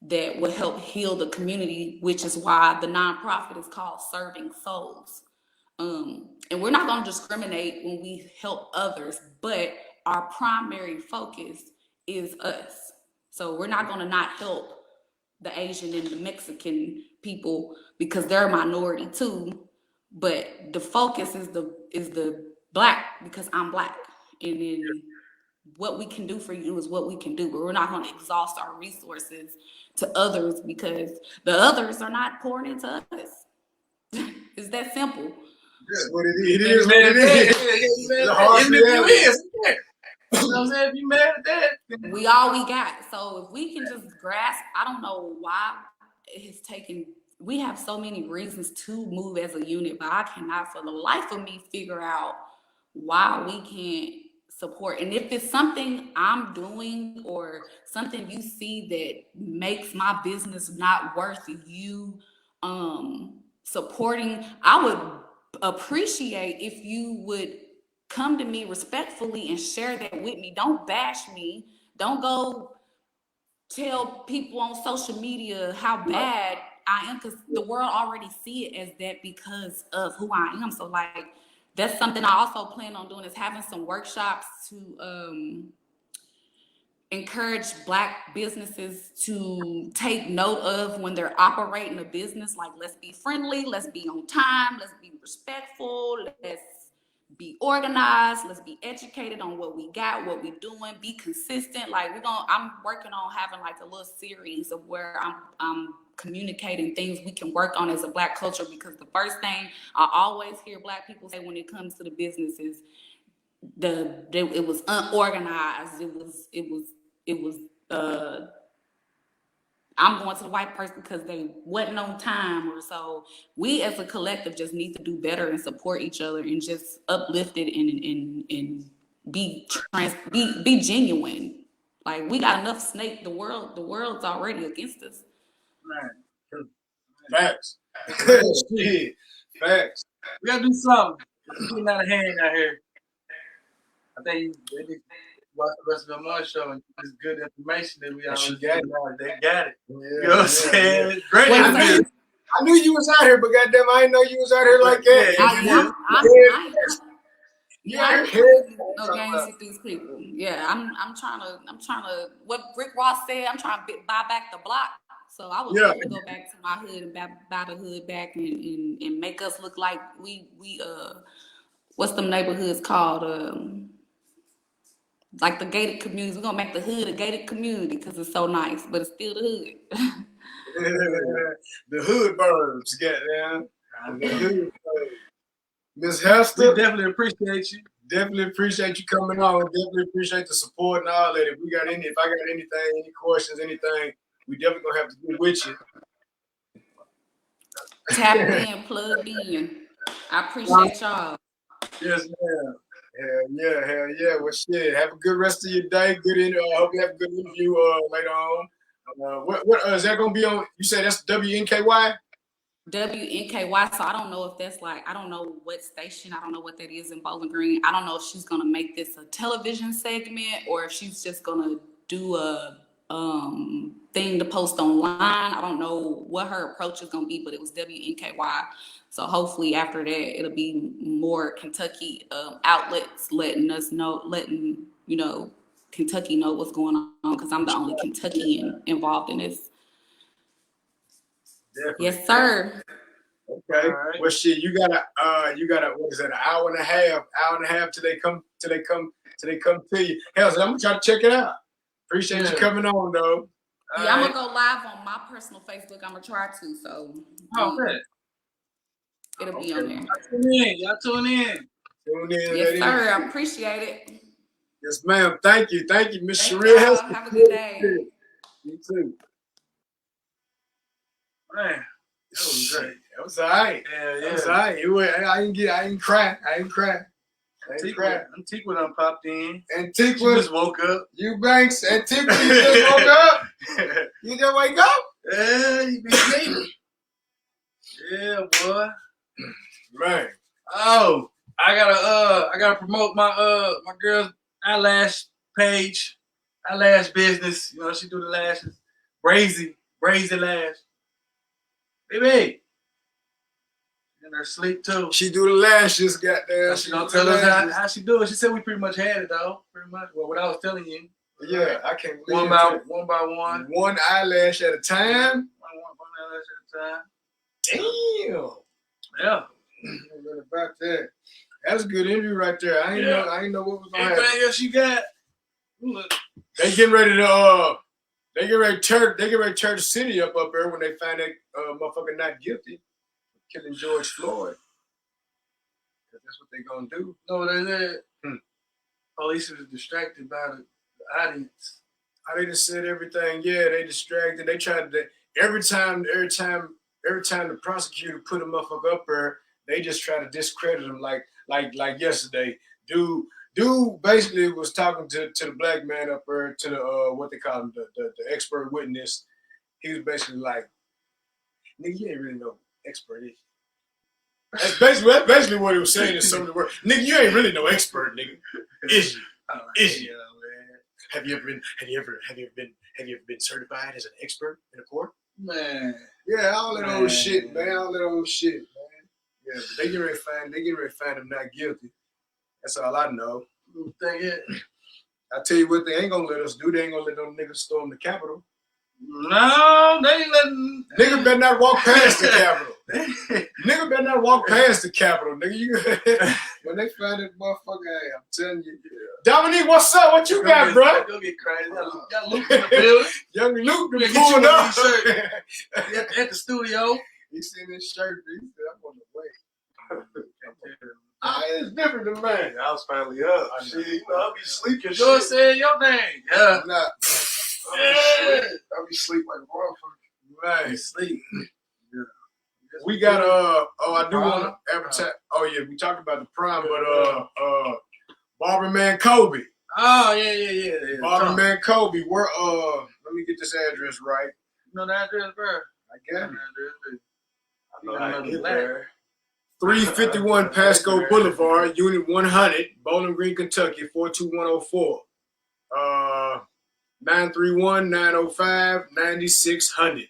Speaker 4: that will help heal the community, which is why the nonprofit is called Serving Souls. And we're not going to discriminate when we help others, but our primary focus is us. So we're not going to not help the Asian and the Mexican people because they're a minority too. But the focus is the Black because I'm Black. And then what we can do for you is what we can do. But we're not going to exhaust our resources to others because the others are not pouring into us. It's that simple.
Speaker 1: That's what it is. It is what it is. It's a hard reality.
Speaker 2: You know what I'm saying? If you mad at that,
Speaker 4: We all we got. So if we can just grasp, I don't know why it has taken, we have so many reasons to move as a unit, but I cannot for the life of me figure out why we can't support. And if it's something I'm doing or something you see that makes my business not worth you supporting, I would appreciate if you would come to me respectfully and share that with me. Don't bash me. Don't go tell people on social media how bad I am, because the world already see it as that because of who I am. So like, that's something I also plan on doing, is having some workshops to encourage Black businesses to take note of when they're operating a business. Like, let's be friendly, let's be on time, let's be respectful, let's be organized, let's be educated on what we got, what we're doing, be consistent. Like, I'm working on having like a little series of where I'm communicating things we can work on as a Black culture, because the first thing I always hear Black people say when it comes to the business is it was unorganized. It was I'm going to the white person because they wasn't on time. Or so we as a collective just need to do better and support each other and just uplift it and be genuine. Like, we got enough snake. The world's already against us.
Speaker 2: man,
Speaker 1: Facts. Shit. Facts.
Speaker 2: we gotta do something. It's getting out of hand out here. I think they need to watch the rest of the Mud Show and this good information that we always
Speaker 1: She
Speaker 2: get.
Speaker 1: got it.
Speaker 2: They got it.
Speaker 1: Yeah,
Speaker 2: You know what I'm saying?
Speaker 1: yeah.
Speaker 2: It's great.
Speaker 4: Wait,
Speaker 2: I mean,
Speaker 1: I knew you was out here, but goddamn, I didn't know you was out here like that.
Speaker 4: I ain't no games with these people. Yeah, I'm trying to what Rick Ross said. I'm trying to buy back the block. So I was trying to go back to my hood and buy the hood back and make us look like we what's them neighborhoods called? Like the gated communities. We're gonna make the hood a gated community because it's so nice, but it's still the hood.
Speaker 1: The hood birds, goddamn. The hood birds. Miss
Speaker 2: we
Speaker 1: Hester,
Speaker 2: definitely appreciate you.
Speaker 1: definitely appreciate you coming on. Definitely appreciate the support and all that. If I got anything, any questions, anything, we definitely gonna have to get with you.
Speaker 4: Tap in, plugged in. I appreciate y'all.
Speaker 2: Yes, ma'am.
Speaker 1: Hell yeah. Well, shit. Have a good rest of your day. I hope you have a good interview later on. What is that gonna be on? You said that's WNKY?
Speaker 4: WNKY. So I don't know if that's like, I don't know what station, I don't know what that is in Bowling Green. I don't know if she's gonna make this a television segment or if she's just gonna do a thing to post online. I don't know what her approach is gonna be, but it was WNKY. So hopefully after that it'll be more Kentucky outlets letting Kentucky know what's going on, because I'm the only Kentuckian involved in this.
Speaker 1: Definitely.
Speaker 4: Yes, sir.
Speaker 1: Okay.
Speaker 2: Right.
Speaker 1: Well, shit, you got what is that? An hour and a half till they come to you. Hell, so I'm gonna try to check it out. Appreciate you coming on, though.
Speaker 4: Yeah, I'm gonna go live on my personal Facebook. I'm gonna try to, so it'll be on there.
Speaker 2: Y'all tune in.
Speaker 1: Tune in.
Speaker 4: Yes, sir. I appreciate it.
Speaker 1: Yes, ma'am. Thank you, Miss
Speaker 4: Thank
Speaker 1: Sherria.
Speaker 4: y'all. Have a good day.
Speaker 1: You too.
Speaker 2: Man, that was great.
Speaker 1: That was all right.
Speaker 2: Yeah.
Speaker 1: That was all right. I ain't cry.
Speaker 2: Antigua done popped in.
Speaker 1: Antigua
Speaker 2: She just woke up.
Speaker 1: Eubanks, Antigua, you just woke up? You just wake up?
Speaker 2: Yeah, you been sleeping. Yeah, boy.
Speaker 1: Man.
Speaker 2: Oh, I gotta promote my girl's eyelash page, eyelash business. You know, she do the lashes. Brazy lash. Baby. In her sleep too.
Speaker 1: She do the lashes, goddamn.
Speaker 2: She gonna tell us how she do it. She said we pretty much had it though. Pretty much. Well, what I was telling you.
Speaker 1: Yeah, I can't believe
Speaker 2: one by one.
Speaker 1: One eyelash at a time.
Speaker 2: One eyelash at a time.
Speaker 1: Damn.
Speaker 2: Yeah.
Speaker 1: About that. That's a good interview right there. I ain't know what was gonna happen.
Speaker 2: Anything else you got? Look.
Speaker 1: They getting ready to tear the city up there when they find that motherfucker not guilty of killing George Floyd. That's what they gonna do.
Speaker 2: No, they said police was distracted by the audience.
Speaker 1: They just said everything. Yeah, they distracted. They tried to every time the prosecutor put a motherfucker up there, they just try to discredit him like yesterday. Dude basically was talking to the black man up there, to the what they call him, the expert witness. He was basically like, nigga, you ain't really no expert, is you? That's basically what he was saying in some of the words. Nigga, you ain't really no expert, nigga. Is you? Is you? Have you ever been certified as an expert in a court?
Speaker 2: Man.
Speaker 1: Yeah, all that old shit, man. Yeah, but they get ready to find him not guilty. That's all I know. I tell you what, they ain't gonna let us do. They ain't gonna let them niggas storm the Capitol.
Speaker 2: No, they ain't letting.
Speaker 1: Nigga better not walk past the Capitol. Nigga better not walk past the Capitol, nigga. When they find that motherfucker, hey, I'm telling you. Dominique, what's up? What you got, bro?
Speaker 2: Go get crazy. Got Luke in the building.
Speaker 1: Young Luke,
Speaker 2: get
Speaker 1: pulling up.
Speaker 2: At the studio.
Speaker 1: He seen his shirt, he said, I'm on the way. It's different than mine.
Speaker 5: I was finally up. Shit, you know, I be sleeping.
Speaker 2: Go saying your name. Yeah.
Speaker 1: Nah.
Speaker 5: I be sleep like a motherfucker.
Speaker 1: Right.
Speaker 2: Sleep.
Speaker 1: Yeah. We got I do want to advertise. Oh yeah, we talked about the prom, but Barberman Kobe.
Speaker 2: Oh yeah.
Speaker 1: Barberman Kobe. We're let me get this address right.
Speaker 2: You know the address, bro?
Speaker 1: I got it.
Speaker 5: I know how to get there.
Speaker 1: 351 Pasco Boulevard, Unit 100, Bowling Green, Kentucky, 42104. 931-905-9600.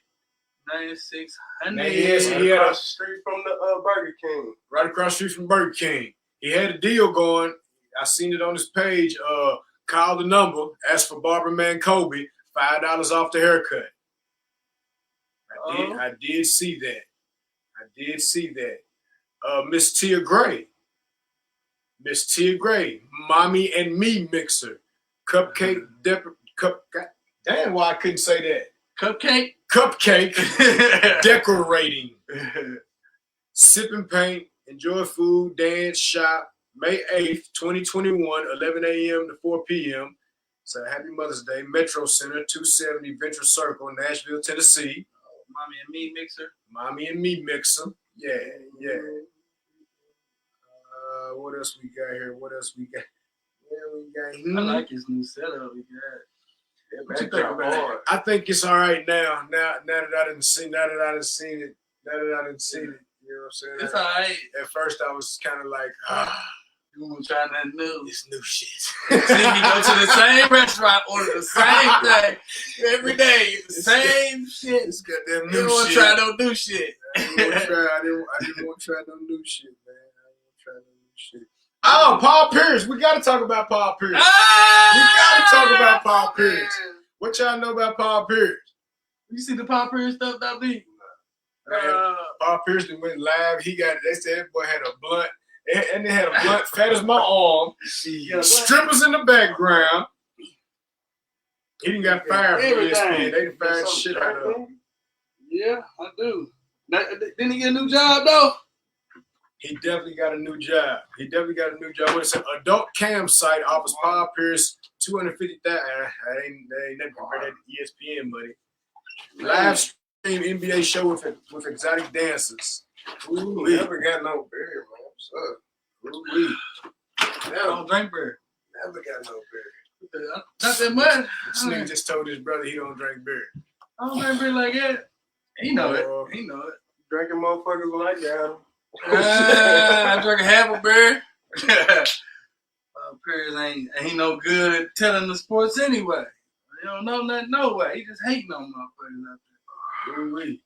Speaker 2: 9600.
Speaker 1: Yes, he had
Speaker 5: across the street from the Burger King.
Speaker 1: Right across the street from Burger King. He had a deal going. I seen it on his page. Call the number, ask for Barberman Kobe, $5 off the haircut. I did see that. Miss Tia Gray, Mommy and Me Mixer, Cupcake, damn, why I couldn't say that. Cupcake, decorating, sip and paint, enjoy food, dance, shop, May 8th, 2021, 11 a.m. to 4 p.m. So happy Mother's Day, Metro Center, 270 Venture Circle, Nashville, Tennessee.
Speaker 2: Mommy and Me Mixer.
Speaker 1: Yeah. What else we got here?
Speaker 2: I like his new setup.
Speaker 5: What you think about it?
Speaker 1: I think it's all right now. Now that I didn't see it. You know what I'm saying?
Speaker 2: It's all right.
Speaker 1: At first, I was kind of like,
Speaker 2: you want to try nothing new?
Speaker 1: It's new shit.
Speaker 2: See, you go to the same restaurant, order the same thing every day. The same shit.
Speaker 1: It's goddamn new shit.
Speaker 2: You don't want to try no new shit.
Speaker 1: I didn't want to try no new shit, man. Oh, Paul Pierce. We got to talk about Paul Pierce. We got to talk about Paul Pierce. What y'all know about Paul Pierce?
Speaker 2: You see the Paul Pierce stuff, Dr.
Speaker 1: Paul Pierce went live. They said that boy had a blunt. And they had a blunt fat as my arm. Strippers in the background. He done got fired from
Speaker 2: Everything.
Speaker 1: ESPN. They done fired shit out of him.
Speaker 2: Yeah, I do. Now, didn't he get a new job though?
Speaker 1: He definitely got a new job. What is it? Adult Cam site offers Paul Pierce $250,000. They ain't never compared that to ESPN money. Live stream NBA show with exotic dancers.
Speaker 5: Ooh, never got no beer, man. What's up? Ooh,
Speaker 2: I don't drink beer.
Speaker 5: never got no beer.
Speaker 2: Not that much.
Speaker 1: This nigga just told his brother he don't drink beer.
Speaker 2: I don't drink beer like that. He know it. He know it.
Speaker 5: Drinking motherfuckers when I got them.
Speaker 2: I drank a half a beer. Pierce ain't no good at telling the sports anyway. He don't know nothing, no way. He just hating on motherfuckers out there.
Speaker 1: Ooh-wee.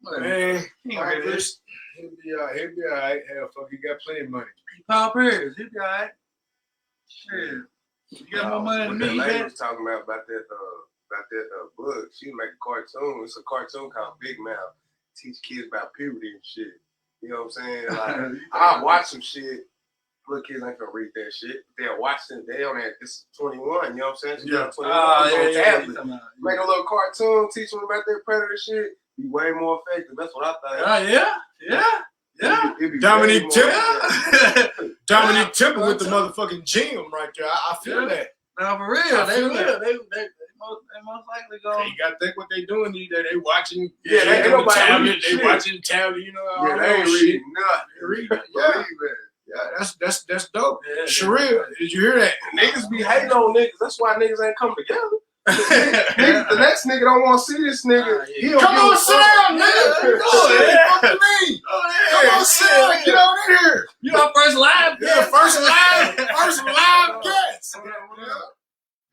Speaker 2: Whatever.
Speaker 1: Man,
Speaker 2: He ain't gonna hear this.
Speaker 1: he'll be all right. Hell, fuck, he got plenty of money.
Speaker 2: Paul Pierce, he'll be all right. Shit. You got more money than
Speaker 5: What
Speaker 2: me,
Speaker 5: that lady
Speaker 2: man.
Speaker 5: was talking about that book. She make a cartoon. It's a cartoon called Big Mouth. Teach kids about puberty and shit. You know what I'm saying? Like, I watch some shit. Little kids ain't gonna read that shit. They're watching. They on that. It's 21. You know what I'm saying?
Speaker 1: Yeah.
Speaker 5: 21.
Speaker 2: Yeah.
Speaker 5: Make a little cartoon. Teach them about their predator shit. Be way more effective. That's what I think.
Speaker 2: Yeah.
Speaker 5: It'd be
Speaker 1: Dominique
Speaker 5: way more
Speaker 1: Tip.
Speaker 5: effective.
Speaker 1: Dominique Tipper with the motherfucking gym right there. I feel that.
Speaker 2: No, for real.
Speaker 1: I
Speaker 2: They
Speaker 1: feel
Speaker 2: will.
Speaker 1: that.
Speaker 2: They most likely go.
Speaker 1: You gotta think what they doing these days. They watching.
Speaker 5: Yeah, they ain't
Speaker 1: doing
Speaker 5: nobody
Speaker 1: tablet.
Speaker 5: reading
Speaker 1: They
Speaker 5: shit.
Speaker 1: watching tablet. You know, all
Speaker 5: Yeah, they
Speaker 1: that
Speaker 5: ain't
Speaker 1: shit.
Speaker 5: reading nothing.
Speaker 1: They reading.
Speaker 5: Yeah.
Speaker 1: Yeah, that's dope.
Speaker 2: Yeah,
Speaker 1: Sherria, did you hear that?
Speaker 5: Niggas be hating on niggas. That's why niggas ain't come together. Niggas, the next nigga don't want to see this nigga. He don't
Speaker 1: Come
Speaker 5: give a
Speaker 1: on, sit
Speaker 5: fuck.
Speaker 1: down, nigga.
Speaker 2: Yeah.
Speaker 1: Go ahead.
Speaker 2: Yeah.
Speaker 1: Fuck me.
Speaker 2: Oh,
Speaker 1: Come on, sit down. Get on in here.
Speaker 2: You know, first live.
Speaker 1: Yeah, first live guest.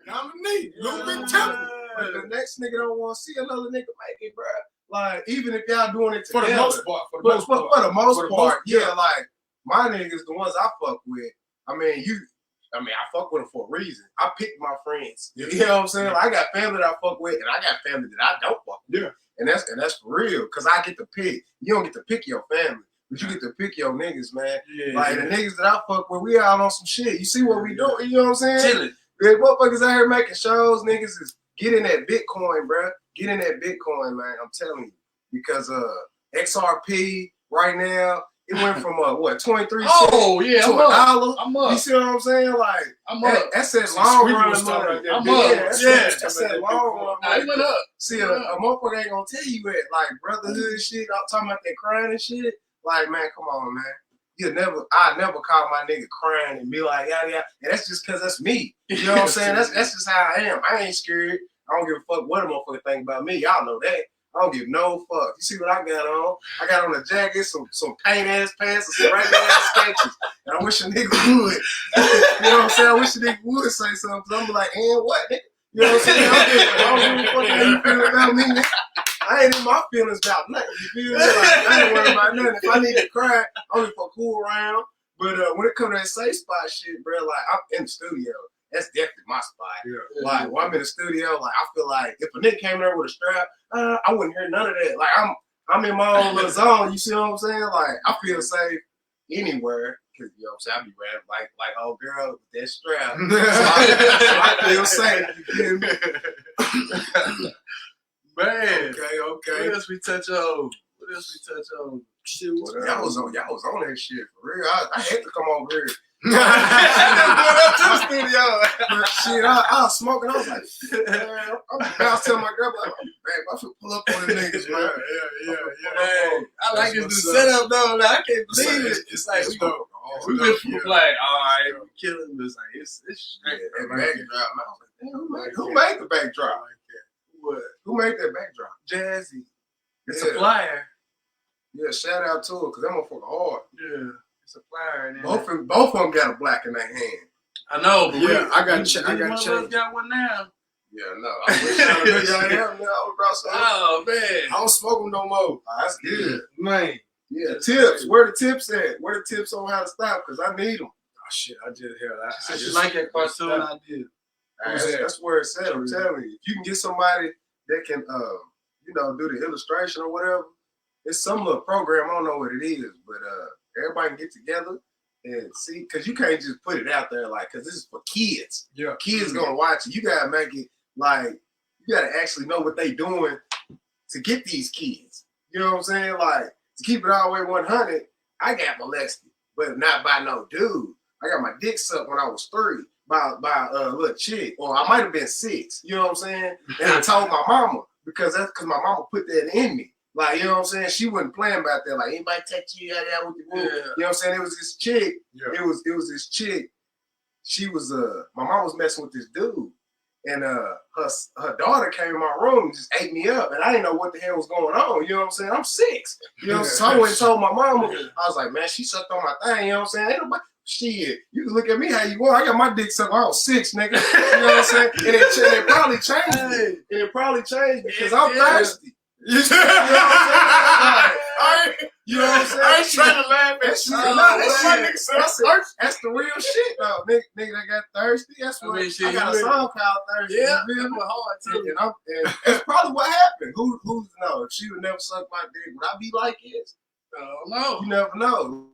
Speaker 1: Dominique, Luke and Temple.
Speaker 5: But the next nigga don't want to see another nigga make it, bro. Like, even if y'all doing it
Speaker 1: For
Speaker 5: together.
Speaker 1: the most part.
Speaker 5: For the most part,
Speaker 1: yeah.
Speaker 5: yeah, like, my niggas, the ones I fuck with, I fuck with them for a reason. I pick my friends.
Speaker 1: Yeah.
Speaker 5: You know what I'm saying? Like, I got family that I fuck with, and I got family that I don't fuck with.
Speaker 1: Yeah.
Speaker 5: And that's for real, because I get to pick. You don't get to pick your family, but you get to pick your niggas, man.
Speaker 1: Yeah,
Speaker 5: Like, the niggas that I fuck with, we out on some shit. You see what we do? You know what I'm saying?
Speaker 2: Chilling.
Speaker 5: The motherfuckers out here making shows, niggas is get in that Bitcoin, bro. Get in that Bitcoin, man. I'm telling you. Because XRP right now, it went from 23 cents
Speaker 2: Oh, yeah,
Speaker 5: to
Speaker 2: I'm up.
Speaker 5: $1.
Speaker 2: I'm
Speaker 5: You
Speaker 2: up.
Speaker 5: see what I'm saying? Like,
Speaker 2: I'm up.
Speaker 5: that's that long
Speaker 1: Squeaky
Speaker 5: run
Speaker 1: was talking
Speaker 5: money.
Speaker 1: about that
Speaker 2: I'm
Speaker 1: big-
Speaker 2: up.
Speaker 5: That's that long run
Speaker 2: Nah, he
Speaker 5: money.
Speaker 2: went up.
Speaker 5: See, a motherfucker ain't gonna tell you that, like, brotherhood shit. I'm talking about that crying and shit. Like, man, come on, man. I never call my nigga crying and be like, yada, yada. And that's just because that's me. You know what I'm saying? That's just how I am. I ain't scared. I don't give a fuck what a motherfucker think about me. Y'all know that. I don't give no fuck. You see what I got on? I got on a jacket, some paint ass pants, and some regular ass sketches. And I wish a nigga would. You know what I'm saying? I wish a nigga would say something. I'm like, and what? Nigga? You know what I'm saying? I don't give a fuck how you feel about me, nigga. I ain't in my feelings about nothing. You feel me? Like, I ain't worried about nothing. If I need to cry, I only for cool around. But when it comes to that safe spot shit, bro, like, I'm in the studio. That's definitely my spot.
Speaker 1: Yeah.
Speaker 5: Like, when I'm in the studio, like, I feel like if a nigga came there with a strap, I wouldn't hear none of that. Like, I'm in my own little zone. You see what I'm saying? Like, I feel safe anywhere. Cause you know what I'm saying, I be rapping like old girl with that strap. So I feel safe. You feel me?
Speaker 2: Man.
Speaker 1: Okay.
Speaker 2: What else we touch on?
Speaker 1: Shit, what
Speaker 5: Y'all was on that shit for real. I had to come over here.
Speaker 2: Going up to the studio.
Speaker 5: But shit, I was smoking. I was like, man, I was telling my girl, like, babe, I should pull up on the niggas, man.
Speaker 1: Yeah.
Speaker 2: Man, I like this
Speaker 1: That's
Speaker 2: new
Speaker 1: what's
Speaker 2: setup though. Like, I can't believe it.
Speaker 1: It's like
Speaker 2: we
Speaker 1: dope.
Speaker 2: we went from like, all right, we killing this. Like, it's straight.
Speaker 5: That backdrop, man. I was like, damn, who made the backdrop?
Speaker 2: What?
Speaker 5: Who made that backdrop?
Speaker 2: Jazzy. It's
Speaker 5: Yeah.
Speaker 2: a flyer.
Speaker 5: Yeah, shout out to her, because that motherfucker hard.
Speaker 2: Yeah. It's a flyer. And then
Speaker 5: Both of them got a black in their hand.
Speaker 2: I know, but
Speaker 1: Yeah, I got
Speaker 2: one
Speaker 1: change.
Speaker 2: of us got one now.
Speaker 5: Yeah, no. I wish I would have got man. I would brought some.
Speaker 2: Oh man.
Speaker 1: I don't smoke them no more.
Speaker 5: Oh, that's good.
Speaker 1: Man.
Speaker 5: Yeah, tips. Where the tips at? Where the tips on how to stop? Because I need them.
Speaker 1: Oh, shit, I just held out.
Speaker 2: I just like that cartoon idea.
Speaker 5: That's where it's at. I'm telling you. If you can get somebody that can, do the illustration or whatever, it's some little program. I don't know what it is, but everybody can get together and see. Because you can't just put it out there like, because this is for kids.
Speaker 1: Yeah.
Speaker 5: Kids gonna watch it. You gotta make it Like, you gotta actually know what they doing to get these kids. You know what I'm saying? Like, to keep it all the way 100, I got molested, but not by no dude. I got my dick sucked when I was 3 by a little chick, or I might have been 6. You know what I'm saying? And I told my mama because my mama put that in me. Like, you know what I'm saying? She wasn't playing about that. Like, anybody touch you out there with the boo? You know what I'm saying? It was this chick. Yeah. It was this chick. She was my mom was messing with this dude. And her daughter came in my room and just ate me up. And I didn't know what the hell was going on. You know what I'm saying? I'm 6. You know what I'm saying? So I went and told my mama. I was like, man, she sucked on my thing. You know what I'm saying? Ain't nobody, shit, you can look at me how you want. I got my dick sucked when I was 6, nigga. You know what I'm saying? And it probably changed me. And it probably changed because I'm thirsty. You know what I'm saying? You know what I'm saying?
Speaker 1: I ain't trying to laugh at shit.
Speaker 5: That's the real shit, though. Nigga that got thirsty. That's what I got a song called Thirsty.
Speaker 2: Yeah, it was hard too.
Speaker 5: And that's probably what happened. Who's to know? If she would never suck my dick, would I be like this?
Speaker 2: I don't know.
Speaker 5: You never know.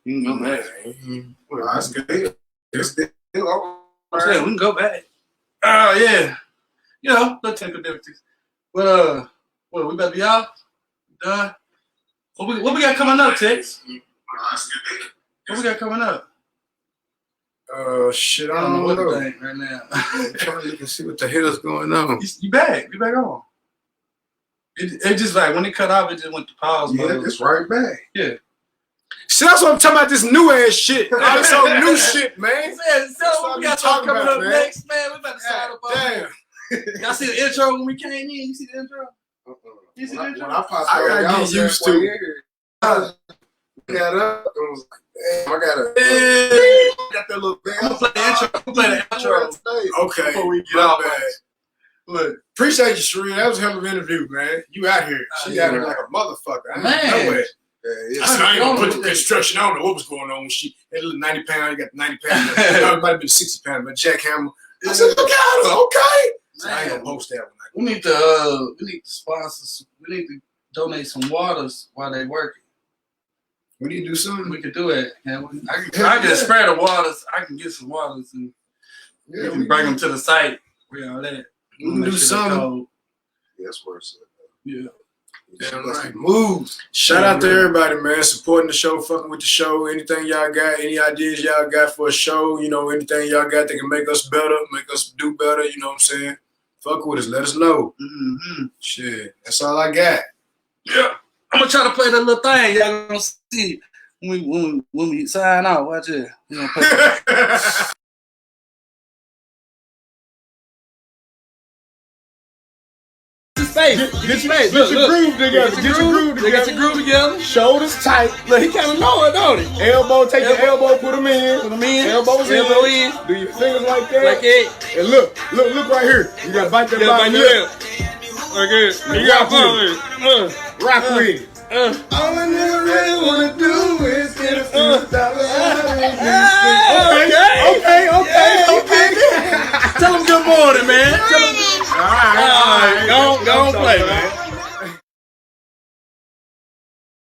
Speaker 2: You can go back.
Speaker 5: That's good. It's still
Speaker 2: I'm saying we can go back. Oh yeah. You know, let's take a difference. But what we better be out? Done. What we got coming up, Tex? What we got coming up?
Speaker 1: Shit,
Speaker 2: I don't know what to think right now.
Speaker 1: I'm trying to look and see what the hell is going on.
Speaker 2: You back on. It just like when it cut off, it just went to pause.
Speaker 5: Yeah,
Speaker 2: mode.
Speaker 5: it's right back.
Speaker 2: Yeah.
Speaker 1: See, that's what I'm talking about. This new ass shit. All this old new shit, man.
Speaker 2: So what we got something coming up
Speaker 1: man.
Speaker 2: Next, man. We about to start up.
Speaker 1: Damn.
Speaker 2: Y'all see the intro when we came in? You see the intro? You see the intro?
Speaker 5: When I popped
Speaker 1: I gotta
Speaker 5: out,
Speaker 1: get used to it.
Speaker 5: I got up and was like, damn, I got that little band.
Speaker 2: I'm gonna play the intro. I'm gonna play the intro.
Speaker 1: Okay.
Speaker 2: Before we get
Speaker 1: My
Speaker 2: off.
Speaker 1: bad. Look, appreciate you, Sherria. That was a hell of an interview, man. You out here. She out here like a motherfucker. I didn't know it. I said, I ain't gonna put the construction. I don't know what was going on when she had a little 90 pound. You got the 90 pound. It might have been 60 pound, but jackhammer. I said, look at her. Okay. So I ain't gonna post that one.
Speaker 2: We need to sponsor. We need to donate some waters while they working.
Speaker 1: We need to do something.
Speaker 2: We could do it. I can spare the waters. I can get some waters and we can bring them to the site. Where all that.
Speaker 1: We can do something.
Speaker 5: Yes, worse.
Speaker 2: Yeah.
Speaker 1: Damn right. Moves. Shout out to everybody, man. Supporting the show, fucking with the show. Anything y'all got, any ideas y'all got for a show, you know, anything y'all got that can make us better, make us do better, you know what I'm saying? Fuck with us, let us know.
Speaker 2: Mm-hmm.
Speaker 1: Shit, that's all I got.
Speaker 2: Yeah. I'm gonna try to play that little thing. Y'all gonna see when we sign out. Watch it. We gonna play. Get your groove together. Get your groove together.
Speaker 5: Shoulders tight.
Speaker 2: Look, he kind of know it, don't he?
Speaker 5: Elbow, take the elbow, put them in.
Speaker 2: Put them in.
Speaker 5: Elbows
Speaker 2: Elbow
Speaker 5: in.
Speaker 2: in.
Speaker 5: Do your fingers like that.
Speaker 2: Like it.
Speaker 5: And look right here. You gotta bite that bottom lip.
Speaker 2: Like it.
Speaker 5: You got to rock with it. All I never really wanna do is get a few dollars. Okay.
Speaker 2: Tell them good morning, man. Tell them.
Speaker 1: All right.
Speaker 2: Go on, play, man.